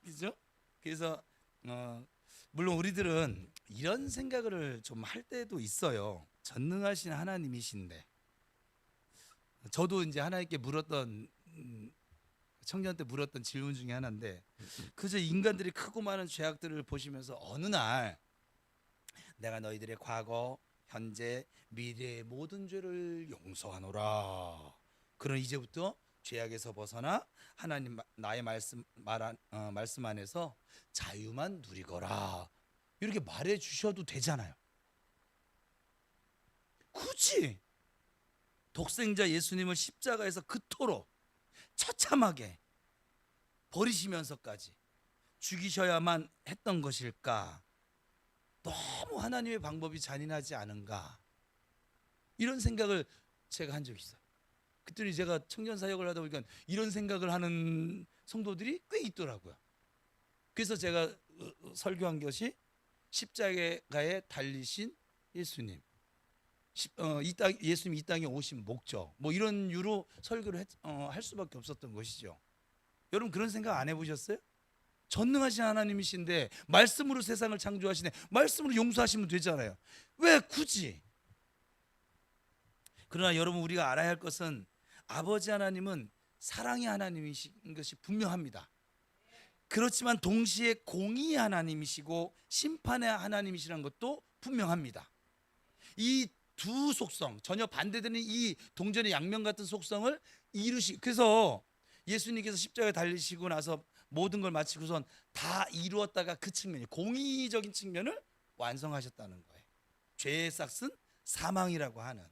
그죠? 그래서 물론 우리들은 이런 생각을 좀 할 때도 있어요. 전능하신 하나님이신데 저도 이제 하나님께 물었던 청년 때 물었던 질문 중에 하나인데 그저 인간들이 크고 많은 죄악들을 보시면서 어느 날 내가 너희들의 과거, 현재, 미래의 모든 죄를 용서하노라. 그럼 이제부터 죄악에서 벗어나 하나님 나의 말씀 안에서 자유만 누리거라. 이렇게 말해 주셔도 되잖아요. 굳이 독생자 예수님을 십자가에서 그토록 처참하게 버리시면서까지 죽이셔야만 했던 것일까? 너무 하나님의 방법이 잔인하지 않은가? 이런 생각을 제가 한 적이 있어요. 그랬더니 제가 청년 사역을 하다 보니까 이런 생각을 하는 성도들이 꽤 있더라고요. 그래서 제가 설교한 것이 십자가에 달리신 예수님, 예수님 이 땅에 오신 목적, 뭐 이런 유로 설교를 할 수밖에 없었던 것이죠. 여러분 그런 생각 안 해보셨어요? 전능하신 하나님이신데 말씀으로 세상을 창조하시네. 말씀으로 용서하시면 되잖아요. 왜 굳이? 그러나 여러분 우리가 알아야 할 것은 아버지 하나님은 사랑의 하나님이신 것이 분명합니다. 그렇지만 동시에 공의의 하나님이시고 심판의 하나님이시라는 것도 분명합니다. 이 두 속성, 전혀 반대되는 이 동전의 양면 같은 속성을 그래서 예수님께서 십자가에 달리시고 나서 모든 걸 마치고선 다 이루었다가 그 측면이 공의적인 측면을 완성하셨다는 거예요. 죄의 싹은 사망이라고 하는.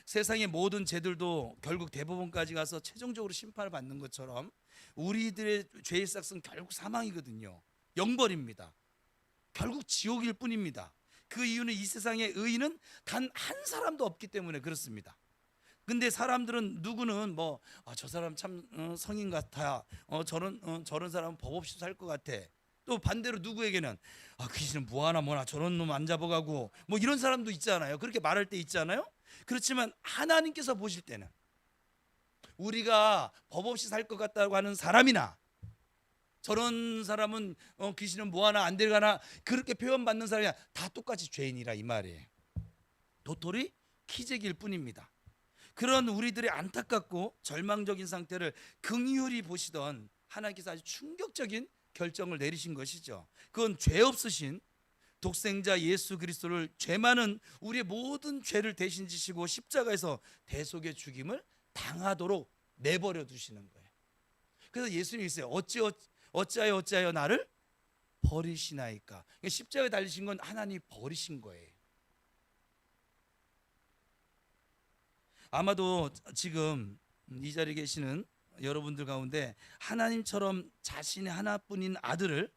세상의 모든 죄들도 결국 대법원까지 가서 최종적으로 심판을 받는 것처럼 우리들의 죄의 싹은 결국 사망이거든요. 영벌입니다. 결국 지옥일 뿐입니다. 그 이유는 이 세상에 의인은 단 한 사람도 없기 때문에 그렇습니다. 근데 사람들은 누구는 저 사람 참 성인 같아. 저런 사람은 법 없이 살 것 같아. 또 반대로 누구에게는 귀신은 뭐하나 뭐나 저런 놈 안 잡아가고 뭐 이런 사람도 있잖아요. 그렇게 말할 때 있잖아요. 그렇지만 하나님께서 보실 때는 우리가 법 없이 살 것 같다고 하는 사람이나 저런 사람은 귀신은 뭐하나 안 데려가나 그렇게 표현받는 사람이 다 똑같이 죄인이라 이 말이에요. 도토리 키재기일 뿐입니다. 그런 우리들의 안타깝고 절망적인 상태를 긍휼히 보시던 하나님께서 아주 충격적인 결정을 내리신 것이죠. 그건 죄 없으신 독생자 예수 그리스도를 죄 많은 우리의 모든 죄를 대신 지시고 십자가에서 대속의 죽임을 당하도록 내버려 두시는 거예요. 그래서 예수님이 있어요. 어찌하여 나를 버리시나이까. 그러니까 십자가에 달리신 건 하나님이 버리신 거예요. 아마도 지금 이 자리에 계시는 여러분들 가운데 하나님처럼 자신의 하나뿐인 아들을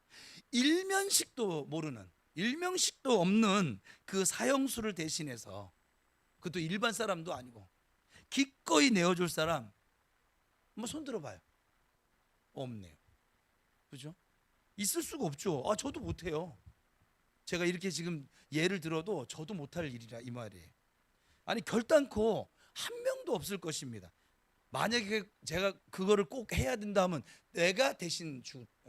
일면식도 모르는, 일명식도 없는 그 사형수를 대신해서, 그것도 일반 사람도 아니고 기꺼이 내어줄 사람 한번 손 들어봐요. 없네요. 그죠? 있을 수가 없죠. 저도 못해요. 제가 이렇게 지금 예를 들어도 저도 못할 일이라 이 말이에요. 아니 결단코 한 명도 없을 것입니다. 만약에 제가 그거를 꼭 해야 된다 하면 내가 대신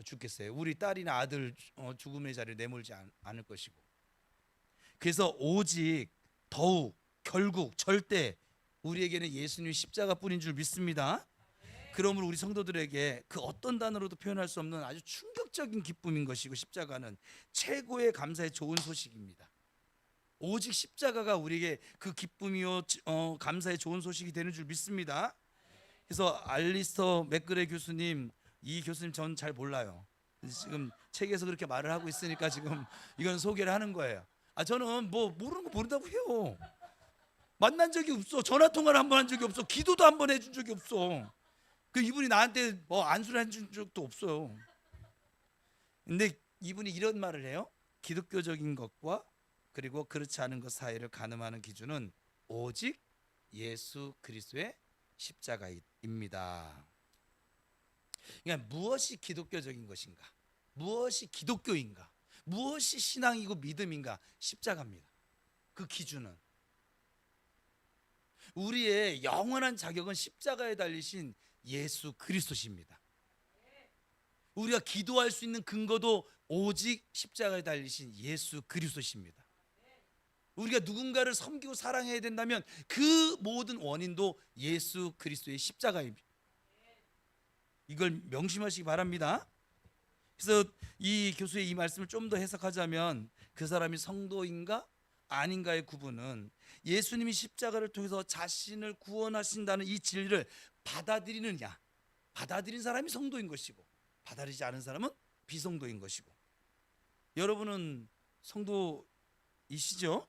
죽겠어요. 우리 딸이나 아들 죽음의 자리를 내몰지 않을 것이고. 그래서 오직 더욱 결국 절대 우리에게는 예수님이 십자가뿐인 줄 믿습니다. 그러므로 우리 성도들에게 그 어떤 단어로도 표현할 수 없는 아주 충격적인 기쁨인 것이고, 십자가는 최고의 감사의 좋은 소식입니다. 오직 십자가가 우리에게 그 기쁨이요 감사의 좋은 소식이 되는 줄 믿습니다. 그래서 알리스터 맥그레 교수님, 이 교수님 전 잘 몰라요. 지금 책에서 그렇게 말을 하고 있으니까 지금 이건 소개를 하는 거예요. 저는 뭐 모르는 거 모른다고 해요. 만난 적이 없어. 전화 통화를 한 번 한 적이 없어. 기도도 한 번 해준 적이 없어. 그 이분이 나한테 뭐 안수를 해준 적도 없어요. 근데 이분이 이런 말을 해요. 기독교적인 것과 그리고 그렇지 않은 것 사이를 가늠하는 기준은 오직 예수 그리스도의 십자가입니다. 그러니까 무엇이 기독교적인 것인가, 무엇이 기독교인가, 무엇이 신앙이고 믿음인가, 십자가입니다. 그 기준은 우리의 영원한 자격은 십자가에 달리신 예수 그리스도십니다. 우리가 기도할 수 있는 근거도 오직 십자가에 달리신 예수 그리스도십니다. 우리가 누군가를 섬기고 사랑해야 된다면 그 모든 원인도 예수 그리스도의 십자가입니다. 이걸 명심하시기 바랍니다. 그래서 이 교수의 이 말씀을 좀 더 해석하자면, 그 사람이 성도인가 아닌가의 구분은 예수님이 십자가를 통해서 자신을 구원하신다는 이 진리를 받아들이느냐, 받아들인 사람이 성도인 것이고 받아들이지 않은 사람은 비성도인 것이고. 여러분은 성도이시죠?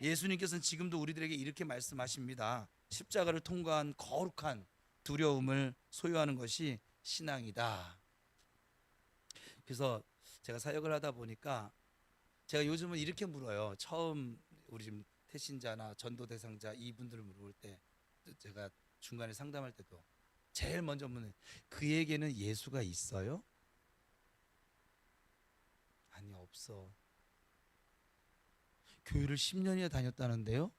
예수님께서는 지금도 우리들에게 이렇게 말씀하십니다. 십자가를 통과한 거룩한 두려움을 소유하는 것이 신앙이다. 그래서 제가 사역을 하다 보니까 제가 요즘은 이렇게 물어요. 처음 우리 지금 태신자나 전도 대상자 이분들을 물어볼 때, 제가 중간에 상담할 때도 제일 먼저 묻는, 그에게는 예수가 있어요? 아니, 없어. 교회를 10년이나 다녔다는데요?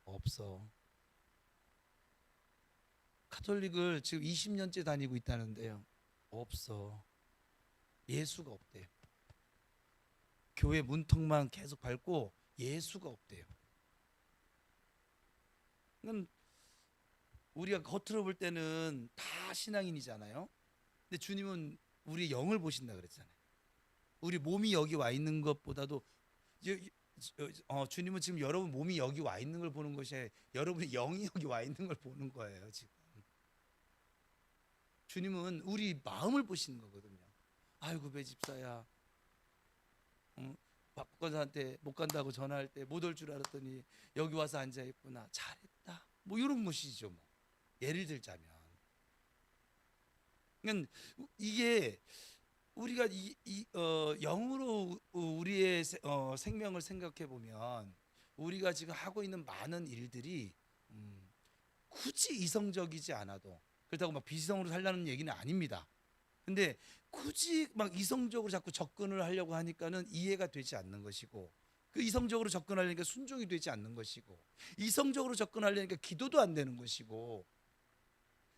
없어. 카톨릭을 지금 20년째 다니고 있다는데요? 없어. 예수가 없대요. 교회 문턱만 계속 밟고 예수가 없대요. 그건 우리가 겉으로 볼 때는 다 신앙인이잖아요. 근데 주님은 우리 영을 보신다 그랬잖아요. 우리 몸이 여기 와 있는 것보다도 주님은 지금 여러분 몸이 여기 와 있는 걸 보는 것이 아니라 여러분의 영이 여기 와 있는 걸 보는 거예요. 지금 주님은 우리 마음을 보시는 거거든요. 아이고 배 집사야, 박권사한테 못 간다고 전화할 때 못 올 줄 알았더니 여기 와서 앉아 있구나, 잘했다, 뭐 이런 것이죠. 뭐 예를 들자면, 그러니까 이게 우리가 영으로 우리의 생명을 생각해 보면, 우리가 지금 하고 있는 많은 일들이 굳이 이성적이지 않아도, 그렇다고 막 비이성으로 살라는 얘기는 아닙니다. 근데 굳이 막 이성적으로 자꾸 접근을 하려고 하니까는 이해가 되지 않는 것이고, 그 이성적으로 접근하려니까 순종이 되지 않는 것이고, 이성적으로 접근하려니까 기도도 안 되는 것이고.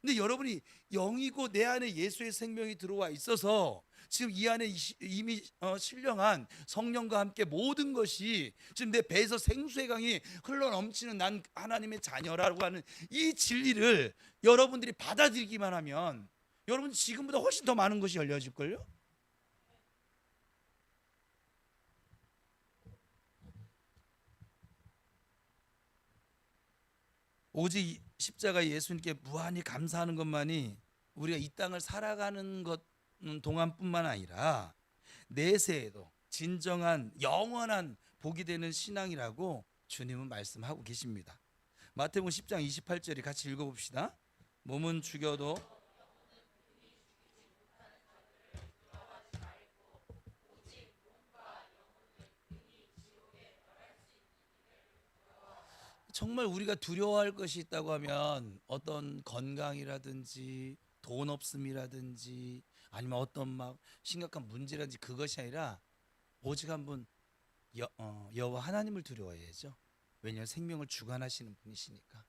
근데 여러분이 영이고 내 안에 예수의 생명이 들어와 있어서 지금 이 안에 이미 신령한 성령과 함께 모든 것이 지금 내 배에서 생수의 강이 흘러넘치는 난 하나님의 자녀라고 하는 이 진리를 여러분들이 받아들이기만 하면 여러분 지금보다 훨씬 더 많은 것이 열려질걸요? 오직 십자가 예수님께 무한히 감사하는 것만이 우리가 이 땅을 살아가는 것 동안뿐만 아니라 내세에도 진정한 영원한 복이 되는 신앙이라고 주님은 말씀하고 계십니다. 마태복음 10장 28절이 같이 읽어봅시다. 몸은 죽여도 정말 우리가 두려워할 것이 있다고 하면 어떤 건강이라든지 돈 없음이라든지 아니면 어떤 막 심각한 문제라든지 그것이 아니라 오직 한번 여호와 하나님을 두려워해야죠. 왜냐하면 생명을 주관하시는 분이시니까.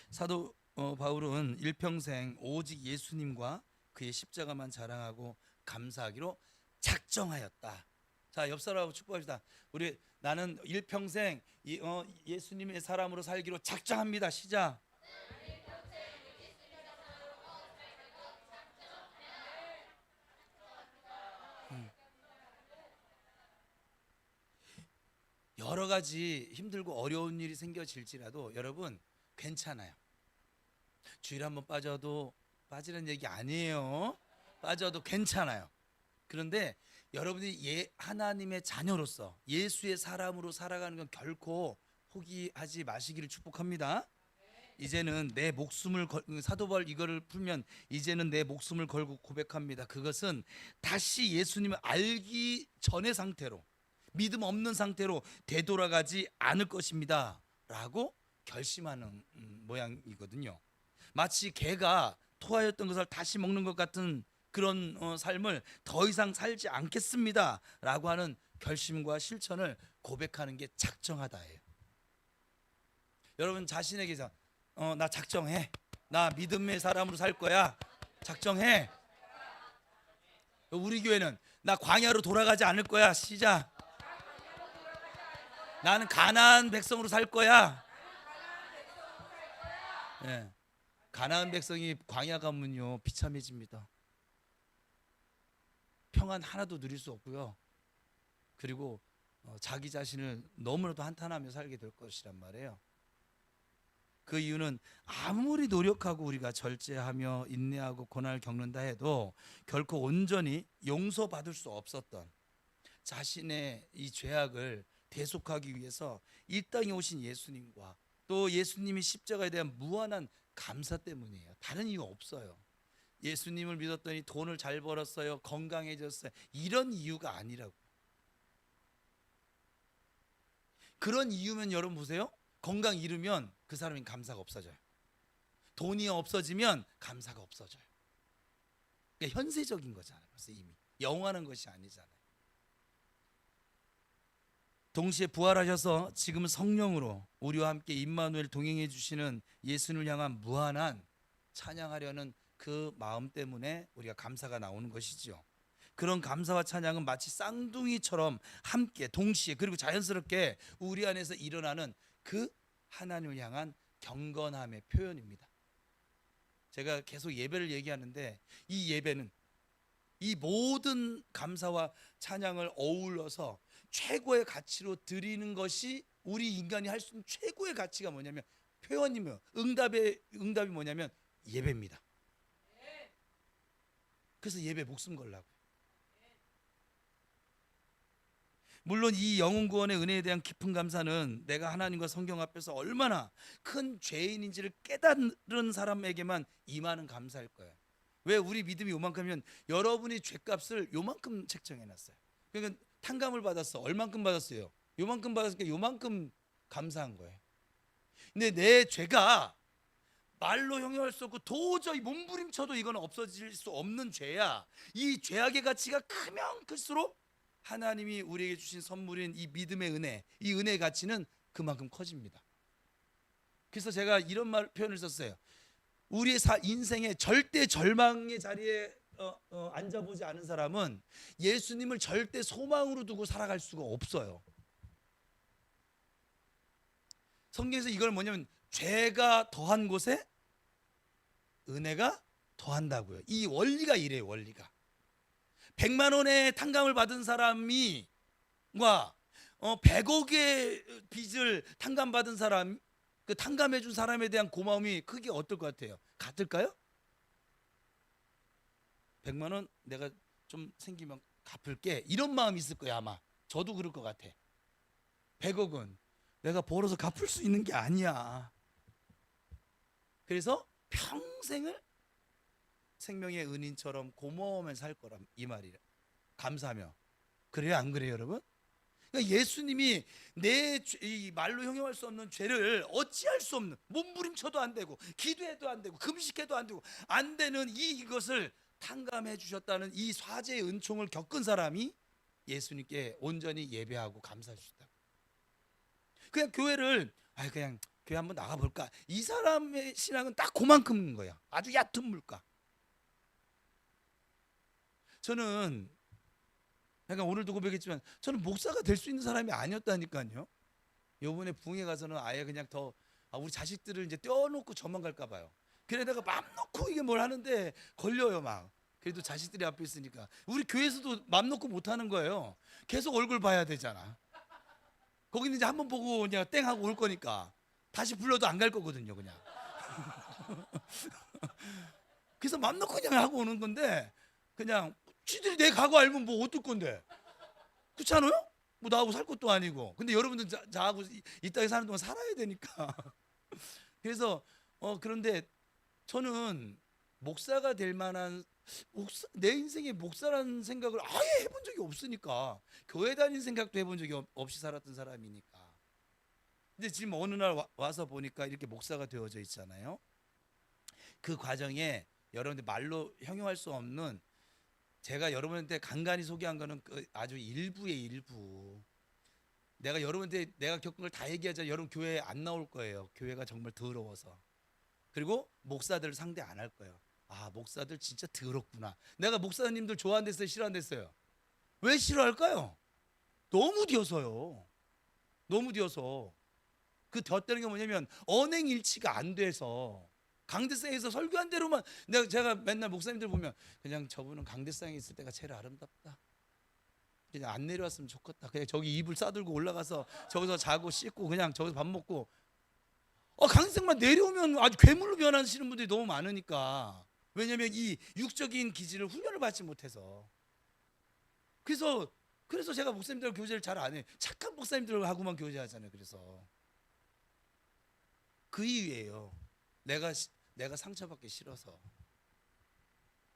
사도 바울은 일평생 오직 예수님과 그의 십자가만 자랑하고 감사하기로 작정하였다. 자, 옆 사람하고 축복합시다. 우리 나는 일평생 예수님의 사람으로 살기로 작정합니다. 시작. 여러 가지 힘들고 어려운 일이 생겨질지라도 여러분 괜찮아요. 주일 한번 빠져도 빠지는 얘기 아니에요. 빠져도 괜찮아요. 그런데 여러분이 하나님의 자녀로서 예수의 사람으로 살아가는 건 결코 포기하지 마시기를 축복합니다. 이제는 내 목숨을 사도바울 이거를 풀면 이제는 내 목숨을 걸고 고백합니다. 그것은 다시 예수님을 알기 전의 상태로, 믿음 없는 상태로 되돌아가지 않을 것입니다 라고 결심하는 모양이거든요. 마치 개가 토하였던 것을 다시 먹는 것 같은 그런 삶을 더 이상 살지 않겠습니다 라고 하는 결심과 실천을 고백하는 게 작정하다예요. 여러분 자신에게서 나 작정해, 나 믿음의 사람으로 살 거야, 작정해. 우리 교회는 나 광야로 돌아가지 않을 거야, 시작. 나는 가나안 백성으로 살 거야. 예. 가나안 백성이 광야 가면요 비참해집니다. 평안 하나도 누릴 수 없고요. 그리고 자기 자신을 너무나도 한탄하며 살게 될 것이란 말이에요. 그 이유는 아무리 노력하고 우리가 절제하며 인내하고 고난을 겪는다 해도 결코 온전히 용서받을 수 없었던 자신의 이 죄악을 대속하기 위해서 이 땅에 오신 예수님과 또 예수님이 십자가에 대한 무한한 감사 때문이에요. 다른 이유 없어요. 예수님을 믿었더니 돈을 잘 벌었어요, 건강해졌어요, 이런 이유가 아니라고. 그런 이유면 여러분 보세요. 건강 잃으면 그 사람이 감사가 없어져요. 돈이 없어지면 감사가 없어져요. 그러니까 현세적인 거잖아요. 벌써 이미 영원한 것이 아니잖아요. 동시에 부활하셔서 지금 성령으로 우리와 함께 임마누엘 동행해 주시는 예수님을 향한 무한한 찬양하려는 그 마음 때문에 우리가 감사가 나오는 것이죠. 그런 감사와 찬양은 마치 쌍둥이처럼 함께 동시에 그리고 자연스럽게 우리 안에서 일어나는 그 하나님을 향한 경건함의 표현입니다. 제가 계속 예배를 얘기하는데 이 예배는 이 모든 감사와 찬양을 어울러서 최고의 가치로 드리는 것이 우리 인간이 할 수 있는 최고의 가치가 뭐냐면 표현이며 응답이 뭐냐면 예배입니다. 그래서 예배 목숨 걸라고요. 물론 이 영혼 구원의 은혜에 대한 깊은 감사는 내가 하나님과 성경 앞에서 얼마나 큰 죄인인지를 깨달은 사람에게만 임하는 감사일 거예요. 왜 우리 믿음이 요만큼이면 여러분이 죄값을 요만큼 책정해놨어요. 그러니까 탕감을 받았어. 얼만큼 받았어요? 요만큼 받았으니까 요만큼 감사한 거예요. 근데 내 죄가 말로 형용할 수 없고 도저히 몸부림쳐도 이건 없어질 수 없는 죄야. 이 죄악의 가치가 크면 클수록 하나님이 우리에게 주신 선물인 이 믿음의 은혜, 이 은혜의 가치는 그만큼 커집니다. 그래서 제가 이런 표현을 썼어요. 우리의 인생의 절대 절망의 자리에 앉아보지 않은 사람은 예수님을 절대 소망으로 두고 살아갈 수가 없어요. 성경에서 이걸 뭐냐면 죄가 더한 곳에 은혜가 더한다고요. 이 원리가 이래요. 원리가 100만 원의 탕감을 받은 사람이 100억의 빚을 탕감받은 사람, 그 탕감해 준 사람에 대한 고마움이 크게 어떨 것 같아요? 같을까요? 100만 원 내가 좀 생기면 갚을게, 이런 마음이 있을 거야. 아마 저도 그럴 것 같아. 100억은 내가 벌어서 갚을 수 있는 게 아니야. 그래서 평생을 생명의 은인처럼 고마워하며 살 거라, 이 말이라. 감사하며. 그래요, 안 그래요, 여러분? 그러니까 예수님이 이 말로 형용할 수 없는 죄를 어찌할 수 없는, 몸부림쳐도 안 되고 기도해도 안 되고 금식해도 안 되고 안 되는 이것을 탕감해 주셨다는 이 화제의 은총을 겪은 사람이 예수님께 온전히 예배하고 감사할 수 있다. 그냥 교회를 그냥 교회 한번 나가볼까, 이 사람의 신앙은 딱 그만큼인 거야. 아주 얕은 물가. 저는 그러니까 오늘도 고백했지만 저는 목사가 될 수 있는 사람이 아니었다니까요. 요번에 부흥회 가서는 아예 그냥 더 우리 자식들을 이제 떼어놓고 저만 갈까 봐요. 그래 내가 맘 놓고 이게 뭘 하는데 걸려요 막. 그래도 자식들이 앞에 있으니까. 우리 교회에서도 맘 놓고 못 하는 거예요. 계속 얼굴 봐야 되잖아. 거기는 이제 한번 보고 그냥 땡 하고 올 거니까 다시 불러도 안 갈 거거든요 그냥. 그래서 맘 놓고 그냥 하고 오는 건데 그냥 지들이 내 각오 알면 뭐 어떨 건데. 그렇지 않아요? 뭐 나하고 살 것도 아니고. 근데 여러분들 저하고 이 땅에 사는 동안 살아야 되니까. 그래서 그런데 저는 목사가 될 만한 내 인생에 목사라는 생각을 아예 해본 적이 없으니까. 교회 다니는 생각도 해본 적이 없이 살았던 사람이니까. 근데 지금 어느 날 와서 보니까 이렇게 목사가 되어져 있잖아요. 그 과정에 여러분들 말로 형용할 수 없는, 제가 여러분한테 간간히 소개한 거는 아주 일부의 일부. 내가 여러분한테 내가 겪은 걸 다 얘기하자 여러분 교회에 안 나올 거예요. 교회가 정말 더러워서. 그리고 목사들을 상대 안 할 거예요. 아, 목사들 진짜 더럽구나. 내가 목사님들 좋아한댔어요, 싫어한댔어요? 왜 싫어할까요? 너무 뒤어서요. 너무 뒤어서. 그 덧대는 게 뭐냐면 언행일치가 안 돼서. 강대상에서 설교한 대로만, 제가 맨날 목사님들 보면 그냥 저분은 강대상에 있을 때가 제일 아름답다. 그냥 안 내려왔으면 좋겠다. 그냥 저기 이불 싸들고 올라가서 저기서 자고 씻고 그냥 저기서 밥 먹고. 강대상만 내려오면 아주 괴물로 변하시는 분들이 너무 많으니까. 왜냐하면 이 육적인 기질을 훈련을 받지 못해서. 그래서 제가 목사님들하고 교제를 잘 안 해요. 착한 목사님들하고만 교제하잖아요. 그래서 그 이유예요. 내가 상처받기 싫어서.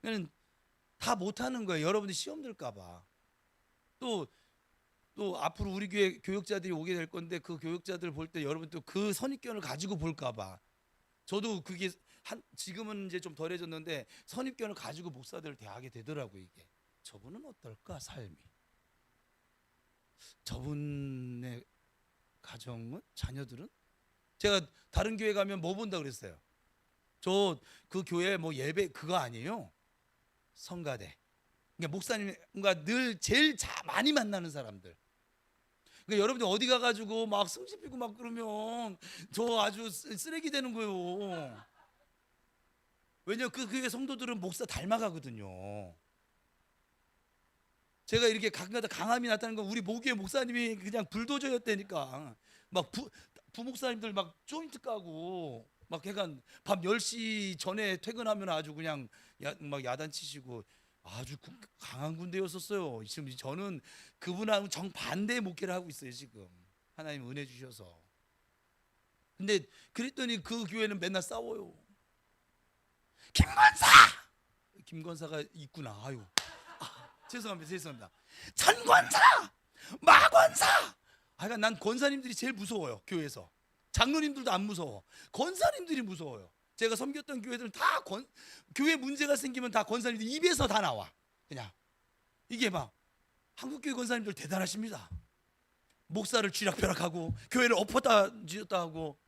그냥 다 못하는 거예요. 여러분들 시험 들까봐. 또 앞으로 우리 교회 교육자들이 오게 될 건데 그 교육자들 볼 때 여러분 또 그 선입견을 가지고 볼까봐. 저도 그게 지금은 이제 좀 덜해졌는데 선입견을 가지고 목사들을 대하게 되더라고요. 이게 저분은 어떨까 삶이. 저분의 가정은, 자녀들은. 제가 다른 교회 가면 뭐 본다 그랬어요? 저 그 교회 뭐 예배 그거 아니에요. 성가대. 그러니까 목사님과 늘 제일 많이 만나는 사람들. 그러니까 여러분들 어디 가가지고 막 승질 피고 막 그러면 저 아주 쓰레기 되는 거예요. 왜냐 그 교회 성도들은 목사 닮아가거든요. 제가 이렇게 가끔가다 강함이 나타나는 건 우리 모교회 목사님이 그냥 불도저였다니까. 막 부목사님들 막 조인트 까고 막 약간 밤 10시 전에 퇴근하면 아주 그냥 막 야단치시고 아주 강한 군대였었어요. 지금 저는 그분하고 정반대의 목회를 하고 있어요. 지금 하나님 은혜 주셔서. 근데 그랬더니 그 교회는 맨날 싸워요. 김권사가 있구나. 아유, 죄송합니다. 전권사, 마권사. 그러니까 난 권사님들이 제일 무서워요. 교회에서. 장로님들도 안 무서워. 권사님들이 무서워요. 제가 섬겼던 교회들은 다 교회 문제가 생기면 다 권사님들 입에서 다 나와. 그냥 이게 막 한국교회 권사님들 대단하십니다. 목사를 쥐락펴락하고 교회를 엎었다 쥐었다 하고,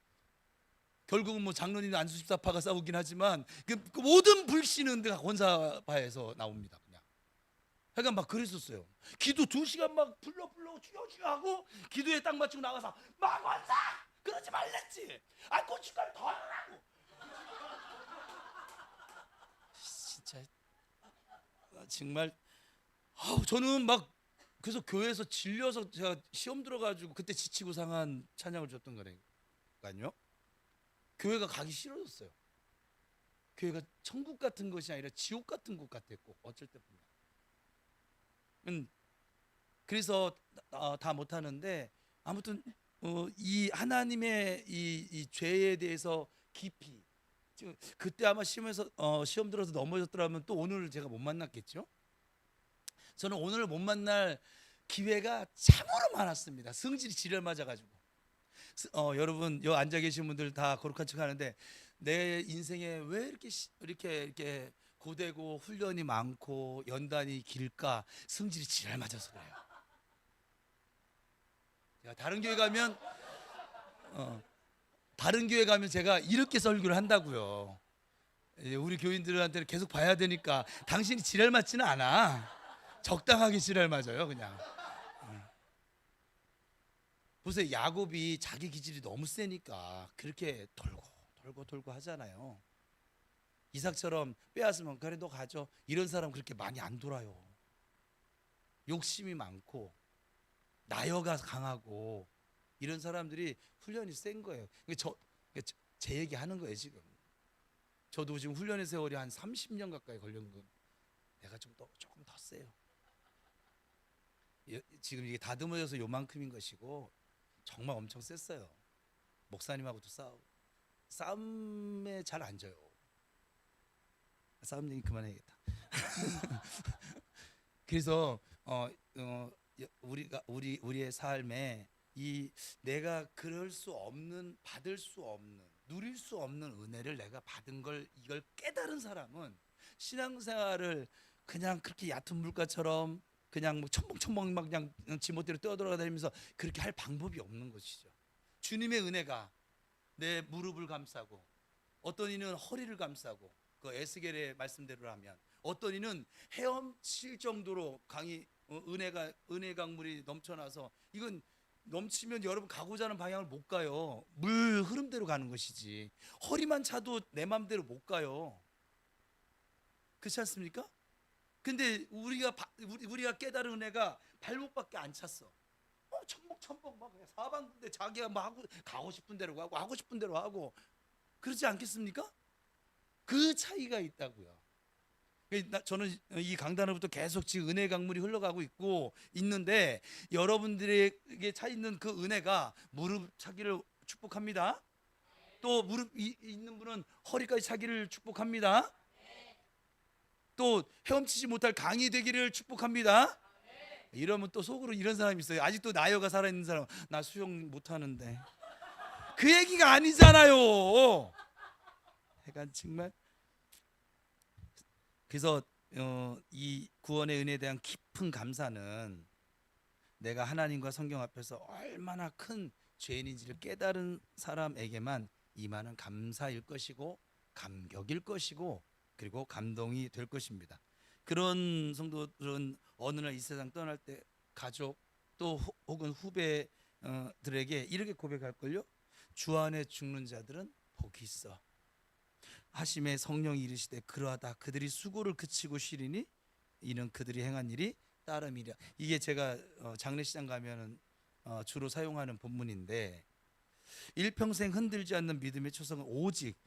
결국은 뭐 장로님 안수집사파가 싸우긴 하지만 그 모든 불신은 다 권사파에서 나옵니다. 그냥. 그러니까 막 그랬었어요. 기도 2시간 막 불러 주여 하고 기도에 딱 맞추고 나가서 막 권사 그러지 말랬지. 고춧가루 더 하라고. 진짜 정말 저는 막 그래서 교회에서 질려서 제가 시험 들어가지고 그때 지치고 상한 찬양을 줬던 거니까요. 교회가 가기 싫어졌어요. 교회가 천국 같은 것이 아니라 지옥 같은 곳 같았고 어쩔 때 보면. 그래서 다 못하는데 아무튼 이 하나님의 이 죄에 대해서 깊이, 그때 아마 시험 들어서 넘어졌더라면 또 오늘 제가 못 만났겠죠. 저는 오늘 못 만날 기회가 참으로 많았습니다. 성질이 지랄 맞아가지고. 여러분 여기 앉아 계신 분들 다 거룩한 척 하는데 내 인생에 왜 이렇게 고되고 훈련이 많고 연단이 길까? 성질이 지랄 맞아서 그래요. 제가 다른 교회 가면 제가 이렇게 설교를 한다고요. 우리 교인들한테는 계속 봐야 되니까 당신이 지랄 맞지는 않아. 적당하게 지랄 맞아요, 그냥. 보세요, 야곱이 자기 기질이 너무 세니까 그렇게 돌고 하잖아요. 이삭처럼 빼앗으면 그래 너 가져, 이런 사람 그렇게 많이 안 돌아요. 욕심이 많고 나여가 강하고 이런 사람들이 훈련이 센 거예요. 제 얘기 하는 거예요 지금. 저도 지금 훈련의 세월이 한 30년 가까이 걸린 거. 내가 조금 더 세요. 지금 이게 다듬어져서 요만큼인 것이고 정말 엄청 셌어요. 목사님하고도 싸움에 잘 안 져요. 싸움 얘기 그만해야겠다. 그래서 우리의 삶에 이 내가 그럴 수 없는, 받을 수 없는, 누릴 수 없는 은혜를 내가 받은 걸, 이걸 깨달은 사람은 신앙생활을 그냥 그렇게 얕은 물가처럼 그냥 뭐 첨벙첨벙 막 그냥 지멋대로 떠돌아다니면서 그렇게 할 방법이 없는 것이죠. 주님의 은혜가 내 무릎을 감싸고, 어떤 이는 허리를 감싸고, 그 에스겔의 말씀대로 하면 어떤 이는 헤엄칠 정도로 은혜 강물이 넘쳐나서, 이건 넘치면 여러분 가고자 하는 방향을 못 가요. 물 흐름대로 가는 것이지 허리만 차도 내 맘대로 못 가요. 그렇지 않습니까? 근데 우리가 깨달은 은혜가 발목밖에 안 찼어. 첨벙첨벙 막 그냥 사방근데 자기가 뭐 가고 싶은 대로 가고 하고 싶은 대로 하고, 그렇지 않겠습니까? 그 차이가 있다고요. 저는 이 강단으로부터 계속 지금 은혜 강물이 흘러가고 있는데, 여러분들에게 차 있는 그 은혜가 무릎 차기를 축복합니다. 또 무릎 있는 분은 허리까지 차기를 축복합니다. 또 헤엄치지 못할 강이 되기를 축복합니다. 이러면 또 속으로 이런 사람이 있어요. 아직도 나여가 살아있는 사람, 나 수영 못하는데. 그 얘기가 아니잖아요. 약간 정말. 그래서 이 구원의 은혜에 대한 깊은 감사는 내가 하나님과 성경 앞에서 얼마나 큰 죄인인지를 깨달은 사람에게만 임하는 감사일 것이고, 감격일 것이고, 그리고 감동이 될 것입니다. 그런 성도들은 어느 날 이 세상 떠날 때 가족 또 혹은 후배들에게 이렇게 고백할걸요. 주 안에 죽는 자들은 복이 있어 하심에 성령이 이르시되 그러하다 그들이 수고를 그치고 쉬리니 이는 그들이 행한 일이 따름이랴. 이게 제가 장례식장 가면은 주로 사용하는 본문인데, 일평생 흔들지 않는 믿음의 초석은 오직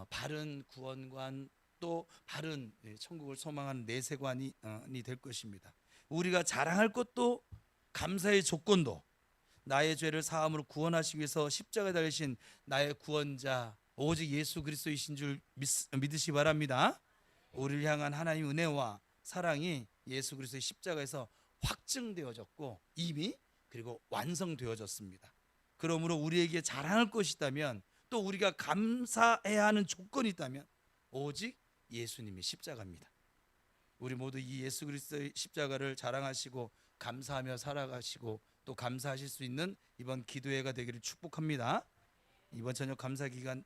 바른 구원관, 또 바른 천국을 소망하는 내세관이 될 것입니다. 우리가 자랑할 것도 감사의 조건도 나의 죄를 사함으로 구원하시기 위해서 십자가에 달리신 나의 구원자 오직 예수 그리스도이신 줄 믿으시기 바랍니다. 우리를 향한 하나님의 은혜와 사랑이 예수 그리스도의 십자가에서 확증되어졌고 이미 그리고 완성되어졌습니다. 그러므로 우리에게 자랑할 것이 있다면, 또 우리가 감사해야 하는 조건이 있다면 오직 예수님의 십자가입니다. 우리 모두 이 예수 그리스도의 십자가를 자랑하시고 감사하며 살아가시고 또 감사하실 수 있는 이번 기도회가 되기를 축복합니다. 이번 저녁 감사 기간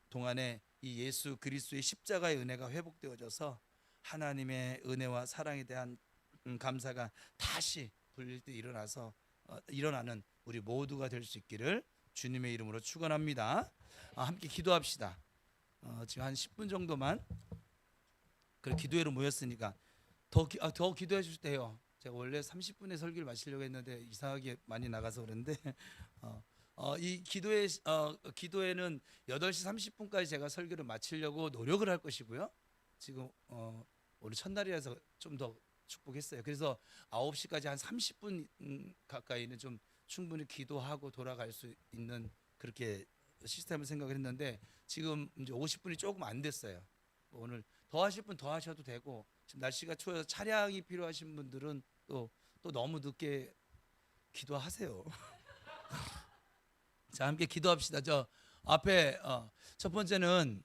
동안에 이 예수 그리스도의 십자가의 은혜가 회복되어져서 하나님의 은혜와 사랑에 대한 감사가 다시 불릴 때 일어나는 우리 모두가 될 수 있기를 주님의 이름으로 축원합니다. 함께 기도합시다. 지금 한 10분 정도만 그 기도회로 모였으니까 더 기도해 주실 때요. 제가 원래 30분의 설교를 마치려고 했는데 이상하게 많이 나가서 그런데 이 기도회는 8시 30분까지 제가 설교를 마치려고 노력을 할 것이고요. 지금 오늘 첫날이라서 좀 더 축복했어요. 그래서 9시까지 한 30분 가까이는 좀 충분히 기도하고 돌아갈 수 있는 그렇게 시스템을 생각을 했는데, 지금 이제 50분이 조금 안 됐어요. 오늘 더 하실 분 더 하셔도 되고, 지금 날씨가 추워서 차량이 필요하신 분들은 또 너무 늦게 기도하세요. 자, 함께 기도합시다. 저 앞에 첫 번째는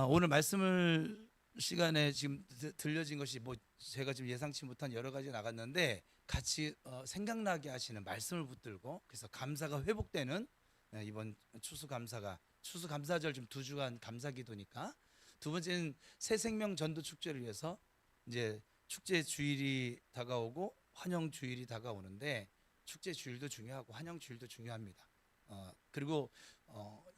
오늘 말씀을 시간에 지금 들려진 것이 뭐 제가 지금 예상치 못한 여러 가지 나갔는데, 같이 생각나게 하시는 말씀을 붙들고, 그래서 감사가 회복되는 이번 추수감사절 지금 2주간 감사기도니까. 두 번째는 새 생명 전도 축제를 위해서 이제 축제 주일이 다가오고 환영 주일이 다가오는데 축제 주일도 중요하고 환영 주일도 중요합니다. 그리고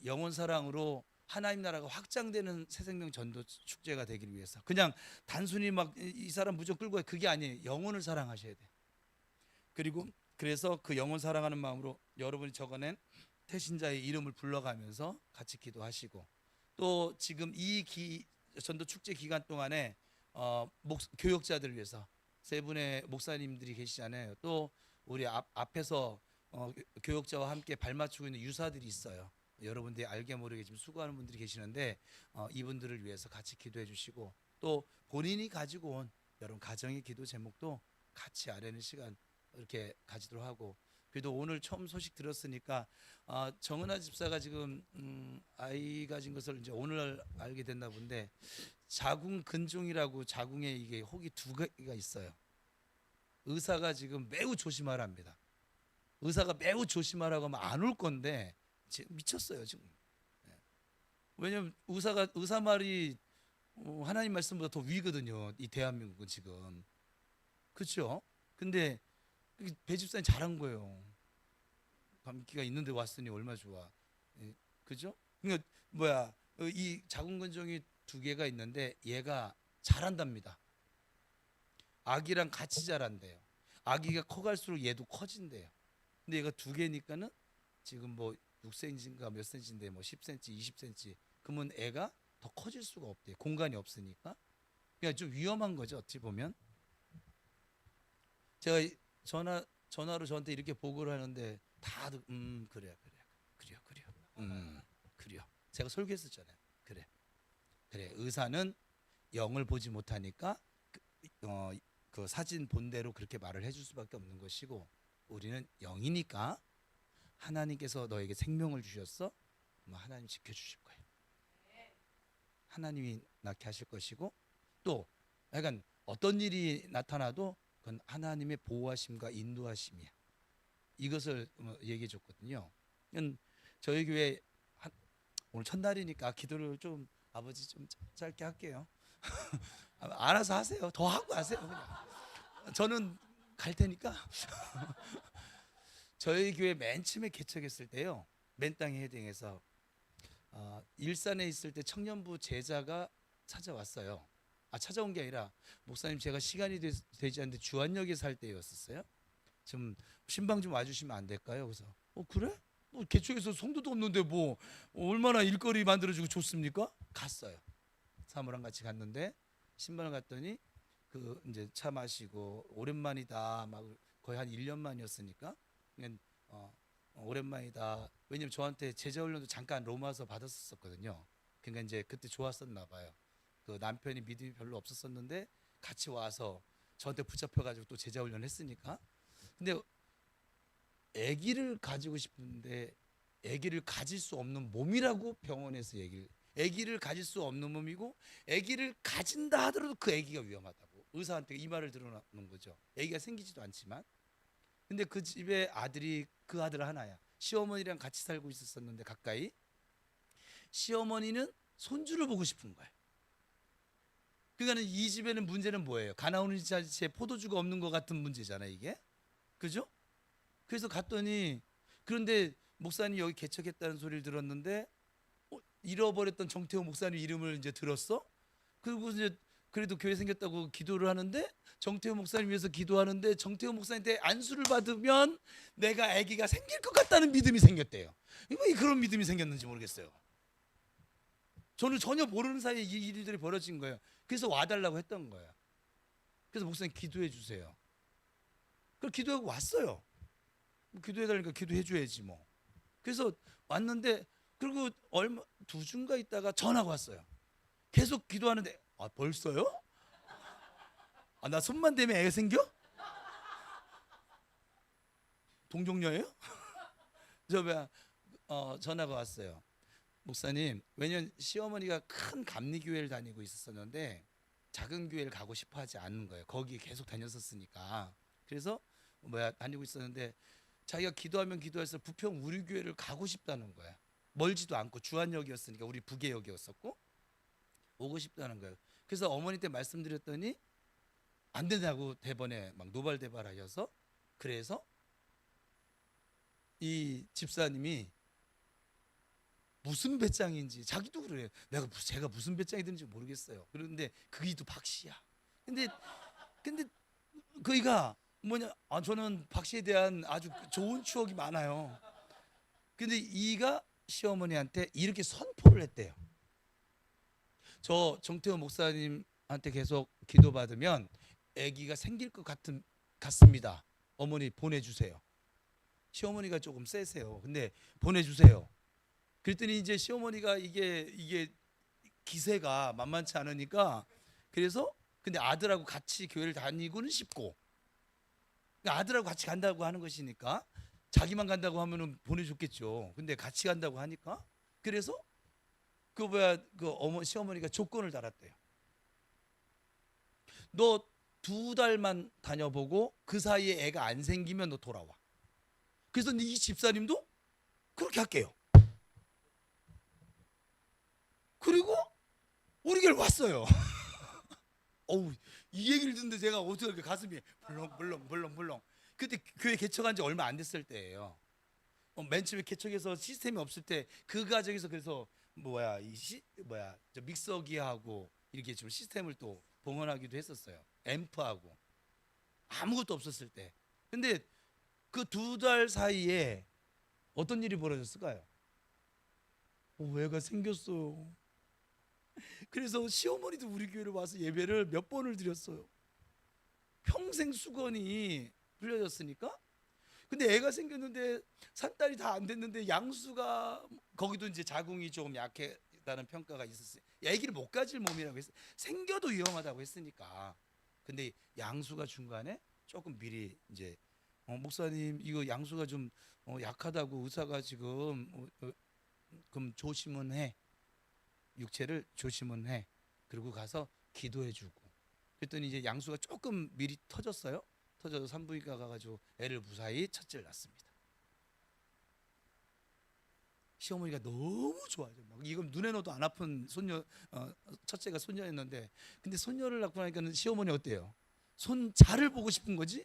영혼 사랑으로 하나님 나라가 확장되는 새생명 전도 축제가 되기를 위해서 그냥 단순히 막 이 사람 무조건 끌고 가 그게 아니에요. 영혼을 사랑하셔야 돼요. 그리고 그래서 그 영혼 사랑하는 마음으로 여러분이 적어낸 태신자의 이름을 불러가면서 같이 기도하시고 또 지금 전도 축제 기간 동안에 교역자들을 위해서 세 분의 목사님들이 계시잖아요. 또 우리 앞에서 교역자와 함께 발맞추고 있는 유사들이 있어요. 여러분들이 알게 모르게 지금 수고하는 분들이 계시는데 이분들을 위해서 같이 기도해 주시고 또 본인이 가지고 온 여러분 가정의 기도 제목도 같이 아뢰는 시간 이렇게 가지도록 하고 그래도 오늘 처음 소식 들었으니까 정은아 집사가 지금 아이 가진 것을 이제 오늘 알게 됐나 본데 자궁 근종이라고 자궁에 이게 혹이 두 개가 있어요. 의사가 지금 매우 조심하랍니다. 의사가 매우 조심하라고 하면 안 올 건데 미쳤어요 지금. 왜냐면 의사 말이 하나님 말씀보다 더 위거든요. 이 대한민국은 지금 그렇죠? 근데 배 집사님 잘한 거예요. 감기가 있는데 왔으니 얼마 좋아. 그죠? 그러니까 이 자궁 근종이 두 개가 있는데 얘가 자란답니다. 아기랑 같이 자란대요. 아기가 커갈수록 얘도 커진대요. 근데 얘가 두 개니까는 지금 뭐 6cm인가 몇 cm인데 뭐 10cm, 20cm. 그러면 애가 더 커질 수가 없대요. 공간이 없으니까. 그러니까 좀 위험한 거죠. 어찌 보면. 제가 전화로 저한테 이렇게 보고를 하는데 다들 그래요. 그래요. 제가 설교했었잖아요. 그래. 의사는 영을 보지 못하니까 그 사진 본대로 그렇게 말을 해줄 수밖에 없는 것이고 우리는 영이니까 하나님께서 너에게 생명을 주셨어. 하나님 지켜주실 거예요. 하나님이 낳게 하실 것이고 또 약간 어떤 일이 나타나도 그건 하나님의 보호하심과 인도하심이야. 이것을 얘기해 줬거든요. 저희 교회 오늘 첫날이니까 기도를 좀 아버지 좀 짧게 할게요. 알아서 하세요. 더 하고 하세요. 그냥. 저는 갈 테니까. 저희 교회 맨 처음에 개척했을 때요. 맨땅에 헤딩해서 일산에 있을 때 청년부 제자가 찾아왔어요. 찾아온 게 아니라 목사님 제가 시간이 되지 않는데 주안역에 살 때였었어요. 좀 신방 좀 와주시면 안 될까요? 그래서 그래? 뭐 개척에서 성도도 없는데 뭐 얼마나 일거리 만들어주고 좋습니까? 갔어요. 사모랑 같이 갔는데 신방을 갔더니 그 이제 차 마시고 오랜만이다 막 거의 한 1년 만이었으니까 그냥 오랜만이다. 왜냐면 저한테 제자 훈련도 잠깐 로마서 받았었거든요. 그러니까 이제 그때 좋았었나 봐요. 그 남편이 믿음이 별로 없었었는데 같이 와서 저한테 붙잡혀가지고 또 제자 훈련 했으니까. 근데 아기를 가지고 싶은데 아기를 가질 수 없는 몸이라고 병원에서 아기를 가질 수 없는 몸이고 아기를 가진다 하더라도 그 아기가 위험하다고 의사한테 이 말을 들어놓는 거죠. 아기가 생기지도 않지만 근데 그 집에 그 아들 하나야. 시어머니랑 같이 살고 있었는데 가까이 시어머니는 손주를 보고 싶은 거야. 그러니까 이 집에는 문제는 뭐예요? 가나오는 자체에 포도주가 없는 것 같은 문제잖아 이게. 그죠? 그래서 갔더니 그런데 목사님 여기 개척했다는 소리를 들었는데 잃어버렸던 정태호 목사님 이름을 이제 들었어. 그리고 이제 그래도 교회 생겼다고 기도를 하는데 정태호 목사님 위해서 기도하는데 정태호 목사님한테 안수를 받으면 내가 아기가 생길 것 같다는 믿음이 생겼대요. 왜 그런 믿음이 생겼는지 모르겠어요. 저는 전혀 모르는 사이에 이 일들이 벌어진 거예요. 그래서 와달라고 했던 거예요. 그래서 목사님 기도해 주세요. 그래서 기도하고 왔어요. 기도해달라니까 기도해줘야지 뭐. 그래서 왔는데 그리고 얼마 2주인가 있다가 전화가 왔어요. 계속 기도하는데 벌써요? 나 손만 대면 애 생겨? 동종녀예요? 전화가 왔어요. 목사님, 왜냐면 시어머니가 큰 감리교회를 다니고 있었는데 작은 교회를 가고 싶어 하지 않는 거예요. 거기 계속 다녔었으니까. 그래서 다니고 있었는데 자기가 기도하면 기도할수록 부평 우리 교회를 가고 싶다는 거야. 멀지도 않고 주안역이었으니까 우리 부계역이었었고 오고 싶다는 거예요. 그래서 어머니 때 말씀드렸더니 안 된다고 대번에 막 노발대발하셔서, 그래서 이 집사님이 무슨 배짱인지 자기도 그래요. 제가 무슨 배짱이 드는지 모르겠어요. 그런데 그게 또 박 씨야. 근데 그이가 뭐냐? 저는 박 씨에 대한 아주 좋은 추억이 많아요. 근데 이가 시어머니한테 이렇게 선포를 했대요. 저 정태호 목사님한테 계속 기도받으면 아기가 생길 것 같습니다. 어머니 보내주세요. 시어머니가 조금 세세요. 근데 보내주세요. 그랬더니 이제 시어머니가 이게 기세가 만만치 않으니까, 그래서 근데 아들하고 같이 교회를 다니고는 싶고, 그러니까 아들하고 같이 간다고 하는 것이니까 자기만 간다고 하면은 보내줬겠죠. 근데 같이 간다고 하니까, 그래서 시어머니가 조건을 달았대요. 너 2달만 다녀보고 그 사이에 애가 안 생기면 너 돌아와. 그래서 이 집사님도 그렇게 할게요. 그리고 우리 교회 왔어요. 어우, 이 얘기를 듣는데 제가 어떻게 이렇게 가슴이 벌렁벌렁. 그때 교회 개척한 지 얼마 안 됐을 때예요. 맨 처음에 개척해서 시스템이 없을 때 그 과정에서, 그래서 저 믹서기하고 이렇게 좀 시스템을 또 봉헌하기도 했었어요. 앰프하고 아무것도 없었을 때. 근데 그 2달 사이에 어떤 일이 벌어졌을까요? 애가 생겼어요. 그래서 시어머니도 우리 교회로 와서 예배를 몇 번을 드렸어요. 평생 수건이 불려졌으니까. 근데 애가 생겼는데 산딸이 다 안 됐는데 양수가, 거기도 이제 자궁이 조금 약하다는 평가가 있었어요. 아기를 못 가질 몸이라고 했어요. 생겨도 위험하다고 했으니까. 근데 양수가 중간에 조금 미리 이제 목사님 이거 양수가 좀 약하다고 의사가 지금 그럼 조심은 해. 육체를 조심은 해. 그리고 가서 기도해주고. 그랬더니 이제 양수가 조금 미리 터졌어요. 터져서 산부인과 가가지고 애를 무사히 첫째를 낳습니다. 시어머니가 너무 좋아하죠. 막 이건 눈에 넣어도 안 아픈 손녀, 첫째가 손녀였는데, 근데 손녀를 낳고 나니까 시어머니 어때요? 손자를 보고 싶은 거지.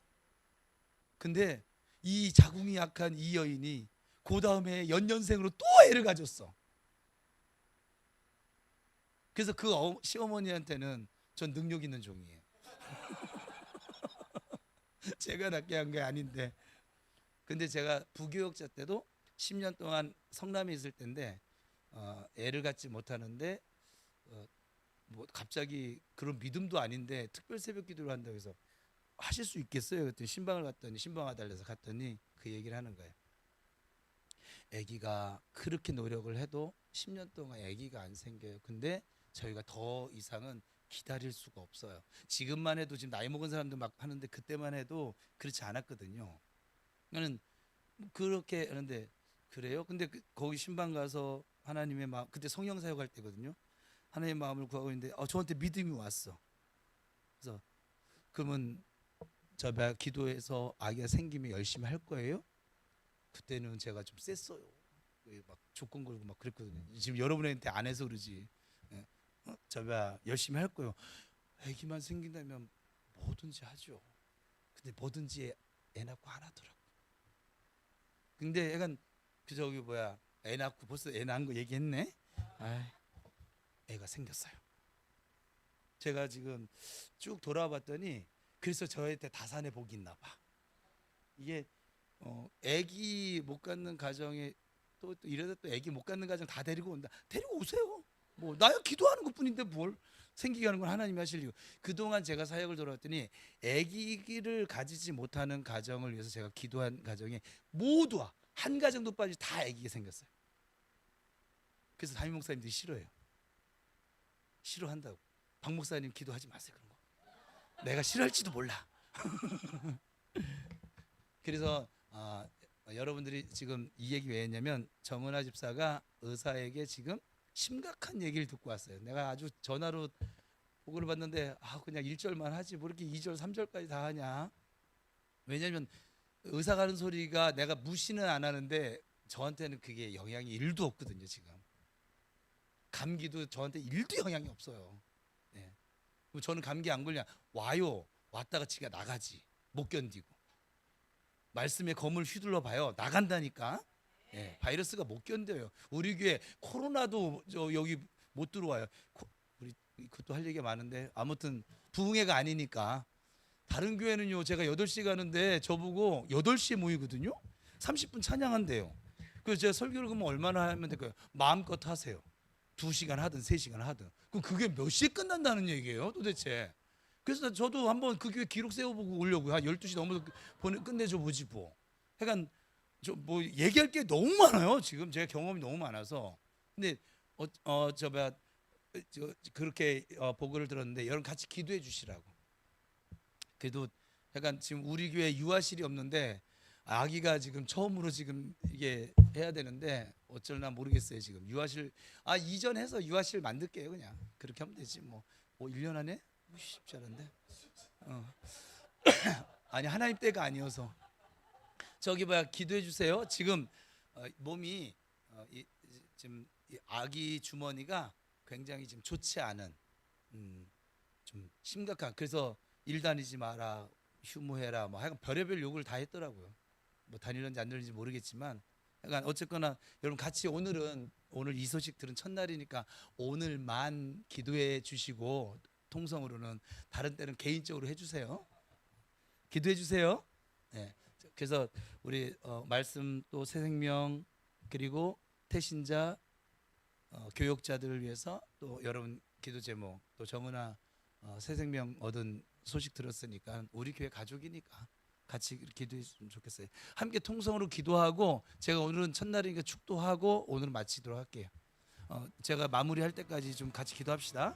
근데 이 자궁이 약한 이 여인이 그 다음에 연년생으로 또 애를 가졌어. 그래서 그 시어머니한테는 전 능력 있는 종이에요. 제가 낳게 한 게 아닌데. 근데 제가 부교역자 때도 10년 동안 성남에 있을 때인데 애를 갖지 못하는데 뭐 갑자기 그런 믿음도 아닌데 특별 새벽 기도를 한다고 해서 하실 수 있겠어요? 그랬더니 신방을 갔더니, 신방아 달래서 갔더니 그 얘기를 하는 거예요. 아기가 그렇게 노력을 해도 10년 동안 아기가 안 생겨요. 근데 저희가 더 이상은 기다릴 수가 없어요. 지금만 해도, 지금 나이 먹은 사람들 막 하는데 그때만 해도 그렇지 않았거든요. 저는 그렇게 하는데, 그래요? 근데 거기 신방 가서 하나님의 마음, 그때 성령 사역할 때거든요. 하나님의 마음을 구하고 있는데 저한테 믿음이 왔어. 그래서 그러면 저 기도해서 아기가 생기면 열심히 할 거예요? 그때는 제가 좀 셌어요. 막 조건 걸고 막 그랬거든요. 지금 여러분한테 안 해서 그러지. 저가 열심히 할 거예요. 아기만 생긴다면 뭐든지 하죠. 근데 뭐든지 애 낳고 안 하더라고. 근데 약간 애 낳고 벌써 애 낳은 거 얘기했네. 애가 생겼어요. 제가 지금 쭉 돌아봤더니 그래서 저한테 다산의 복이 있나 봐. 이게 애기 못 갖는 가정에 또 이러다 또 애기 못 갖는 가정 다 데리고 온다. 데리고 오세요. 뭐 나야 기도하는 것뿐인데 뭘 생기게 하는 건 하나님이 하시려고. 그동안 제가 사역을 돌아왔더니 아기를 가지지 못하는 가정을 위해서 제가 기도한 가정에 모두 한 가정도 빠지지 다 아기가 생겼어요. 그래서 담임 목사님들이 싫어해요. 싫어한다고. 박 목사님 기도하지 마세요 그런 거. 내가 싫어할지도 몰라. 그래서 여러분들이 지금 이 얘기 왜 했냐면 정은아 집사가 의사에게 지금 심각한 얘기를 듣고 왔어요. 내가 아주 전화로 보고를 받는데 그냥 1절만 하지 뭐 이렇게 2절 3절까지 다 하냐. 왜냐면 의사가 하는 소리가 내가 무시는 안 하는데 저한테는 그게 영향이 1도 없거든요. 지금 감기도 저한테 1도 영향이 없어요. 네. 저는 감기 안 걸려. 와요 왔다가 지가 나가지. 못 견디고 말씀에 검을 휘둘러 봐요. 나간다니까. 예, 바이러스가 못 견뎌요. 우리 교회 코로나도 여기 못 들어와요. 우리 그것도 할 얘기가 많은데 아무튼 부흥회가 아니니까. 다른 교회는요, 제가 8시에 가는데 저보고 8시에 모이거든요. 30분 찬양한대요. 그래서 제가 설교를 그러면 얼마나 하면 될까요? 마음껏 하세요. 2시간 하든 3시간 하든. 그럼 그게 몇 시에 끝난다는 얘기예요, 도대체. 그래서 저도 한번 그 교회 기록 세워보고 오려고요. 한 12시 넘어서 끝내줘 보지 뭐. 그러니까 저 뭐 얘기할 게 너무 많아요. 지금 제가 경험이 너무 많아서. 근데 그렇게 보고를 들었는데 여러분 같이 기도해 주시라고. 그래도 약간 지금 우리 교회 유아실이 없는데 아기가 지금 처음으로 지금 이게 해야 되는데 어쩔나 모르겠어요. 지금 유아실 이전해서 유아실 만들게요. 그냥 그렇게 하면 되지 뭐. 1년 안에 쉽지 않은데. 아니 하나님 때가 아니어서. 저기 뭐야 기도해 주세요. 지금 몸이 지금 이 아기 주머니가 굉장히 지금 좋지 않은 좀 심각한. 그래서 일 다니지 마라, 휴무해라, 뭐 하여간 별의별 욕을 다 했더라고요. 뭐 다니는지 안 다니는지 모르겠지만, 약간 어쨌거나 여러분 같이 오늘 이 소식 들은 첫날이니까 오늘만 기도해 주시고 통성으로는 다른 때는 개인적으로 해주세요. 기도해 주세요. 네. 그래서 우리 말씀 또 새생명 그리고 태신자 교역자들을 위해서 또 여러분 기도 제목 또 정은아 새생명 얻은 소식 들었으니까 우리 교회 가족이니까 같이 기도했으면 좋겠어요. 함께 통성으로 기도하고 제가 오늘은 첫날이니까 축도하고 오늘 마치도록 할게요. 제가 마무리할 때까지 좀 같이 기도합시다.